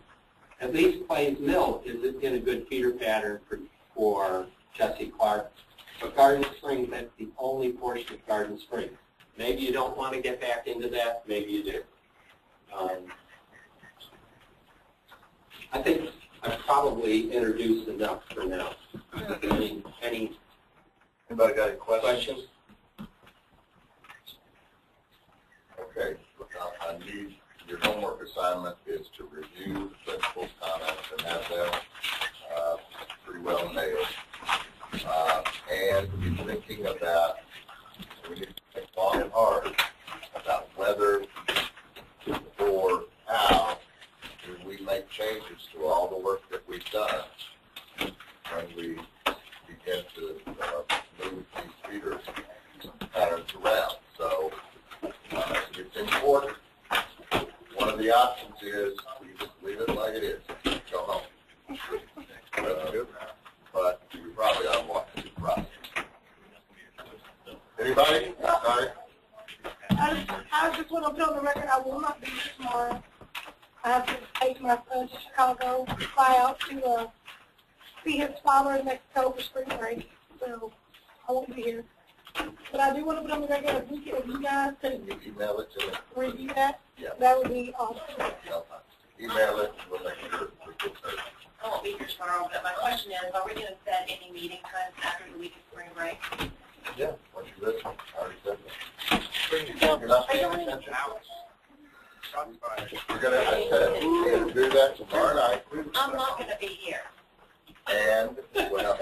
at least Plays Mill is in a good feeder pattern for Jesse Clark. But Garden Springs, that's the only portion of Garden Springs. Maybe you don't want to get back into that. Maybe you do. I think I've probably introduced enough for now. Anybody got any questions? Okay. I need your homework assignment is to review the principal's comments and have them pretty well nailed. And be thinking about, we need to think long and hard about whether or how do we make changes to all the work that we've done when we begin to move these feeder patterns around. So it's important. One of the options is you just leave it like it is. Go home. But you probably ought to walk through the process. Anybody? Sorry. I just want to put on the record I will not be here tomorrow. I have to take my son to Chicago, fly out to see his father in Mexico for spring break, so I won't be here. But I do want to put on the record if you guys could email it to me. Review that. Yeah. That would be awesome. Email it. We'll make sure we get there. I won't be here tomorrow, but my question is, are we going to set any meeting times after the week of spring break? Yeah, once you listen, I already said that. You're not paying attention. We're going to do that tomorrow night. I'm not going to be here. And, well,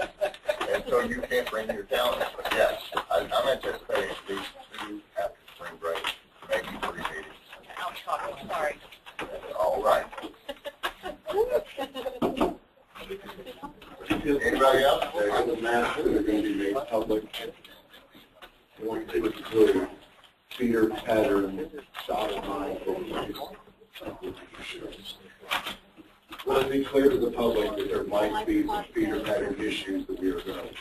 and so you can't bring your calendar. But yes, I'm anticipating these two after spring break, maybe 3 meetings. I'll talk. I'm sorry. All right. Anybody else? The maps that are going to be made public want to include feeder pattern dotted line. Will it be clear to the public that there might be some feeder pattern issues that we are going to?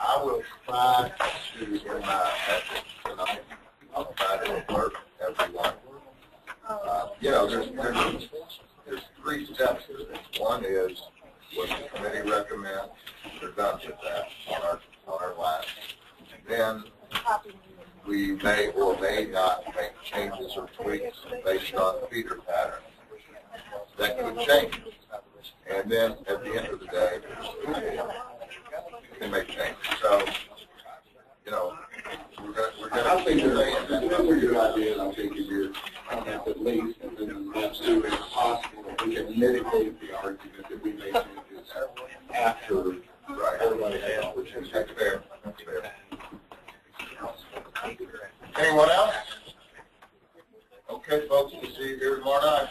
I will try to, in my message tonight, I'll try to alert everyone. There's 3 steps to this. One is what the committee recommends. We're done with that on our last. Then we may or may not make changes or tweaks based on feeder patterns. That could change. And then at the end of the day, we can make changes. So, we're going I think that's a good idea, and I think if you're at least, and then that's too, if possible, that we can mitigate the argument that we may changes after everybody has opportunity. That's fair. That's fair. Anyone else? Okay, folks, we'll see you here tomorrow night.